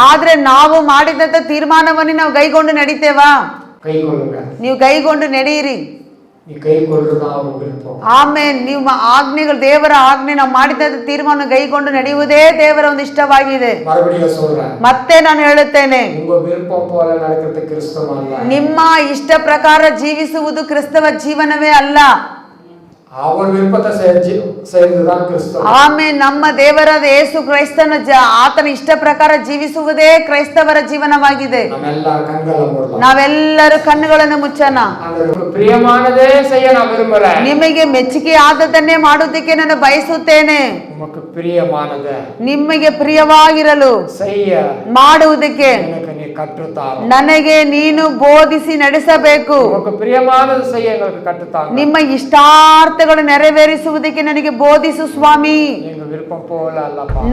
ಆದ್ರೆ ನಾವು ಮಾಡಿದಂತ ತೀರ್ಮಾನವನ್ನು ನಾವು ಕೈಗೊಂಡು ನಡೀತೇವಾ? ನೀವು ಕೈಗೊಂಡು ನಡೆಯಿರಿ. ಆಮೇಲೆ ನಿಮ್ಮ ಆಜ್ಞೆಗಳು, ದೇವರ ಆಜ್ಞೆ ನಾವು ಮಾಡಿದಂತ ತೀರ್ಮಾನ ಕೈಗೊಂಡು ನಡೆಯುವುದೇ ದೇವರ ಒಂದು ಇಷ್ಟವಾಗಿದೆ. ಮತ್ತೆ ನಾನು ಹೇಳುತ್ತೇನೆ, ನಿಮ್ಮ ಇಷ್ಟ ಪ್ರಕಾರ ಜೀವಿಸುವುದು ಕ್ರಿಸ್ತವ ಜೀವನವೇ ಅಲ್ಲ. ಆಮೇಲೆ ನಮ್ಮ ದೇವರಾದ ಯೇಸು ಕ್ರೈಸ್ತನ ಆತನ ಇಷ್ಟ ಪ್ರಕಾರ ಜೀವಿಸುವುದೇ ಕ್ರೈಸ್ತವರ ಜೀವನವಾಗಿದೆ. ನಾವೆಲ್ಲರೂ ಕಣ್ಣುಗಳನ್ನು ಮುಚ್ಚೋಣ. ನಿಮಗೆ ಮೆಚ್ಚುಗೆ ಆದದನ್ನೇ ಮಾಡುವುದಕ್ಕೆ ನಾನು ಬಯಸುತ್ತೇನೆ. ನಿಮಗೆ ಪ್ರಿಯವಾಗಿರಲು ಮಾಡುವುದಕ್ಕೆ ನನಗೆ ನೀನು ಬೋಧಿಸಿ ನಡೆಸಬೇಕು. ನಿಮ್ಮ ಇಷ್ಟಾರ್ಥಗಳು ನೆರವೇರಿಸುವುದಕ್ಕೆ ನನಗೆ ಬೋಧಿಸು ಸ್ವಾಮಿ.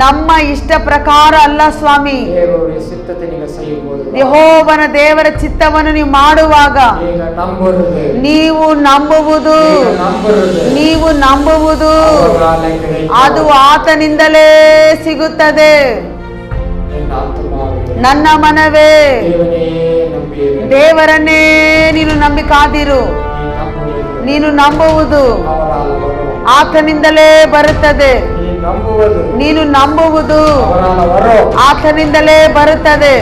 ನಮ್ಮ ಇಷ್ಟ ಪ್ರಕಾರ ಅಲ್ಲ ಸ್ವಾಮಿ. ಯೆಹೋವನ ದೇವರ ಚಿತ್ತವನ್ನು ನೀವು ಮಾಡುವಾಗ ನೀವು ನಂಬುವುದು ಅದು ಆತನಿಂದಲೇ ಸಿಗುತ್ತದೆ. ನನ್ನ ಮನವೇ, ದೇವರನ್ನೇ ನೀನು ನಂಬಿ ಕಾದಿರು. ನೀನು ನಂಬುವುದು ಆತನಿಂದಲೇ ಬರುತ್ತದೆ. ನೀನು ನಂಬುವುದು ಆತನಿಂದಲೇ ಬರುತ್ತದೆ.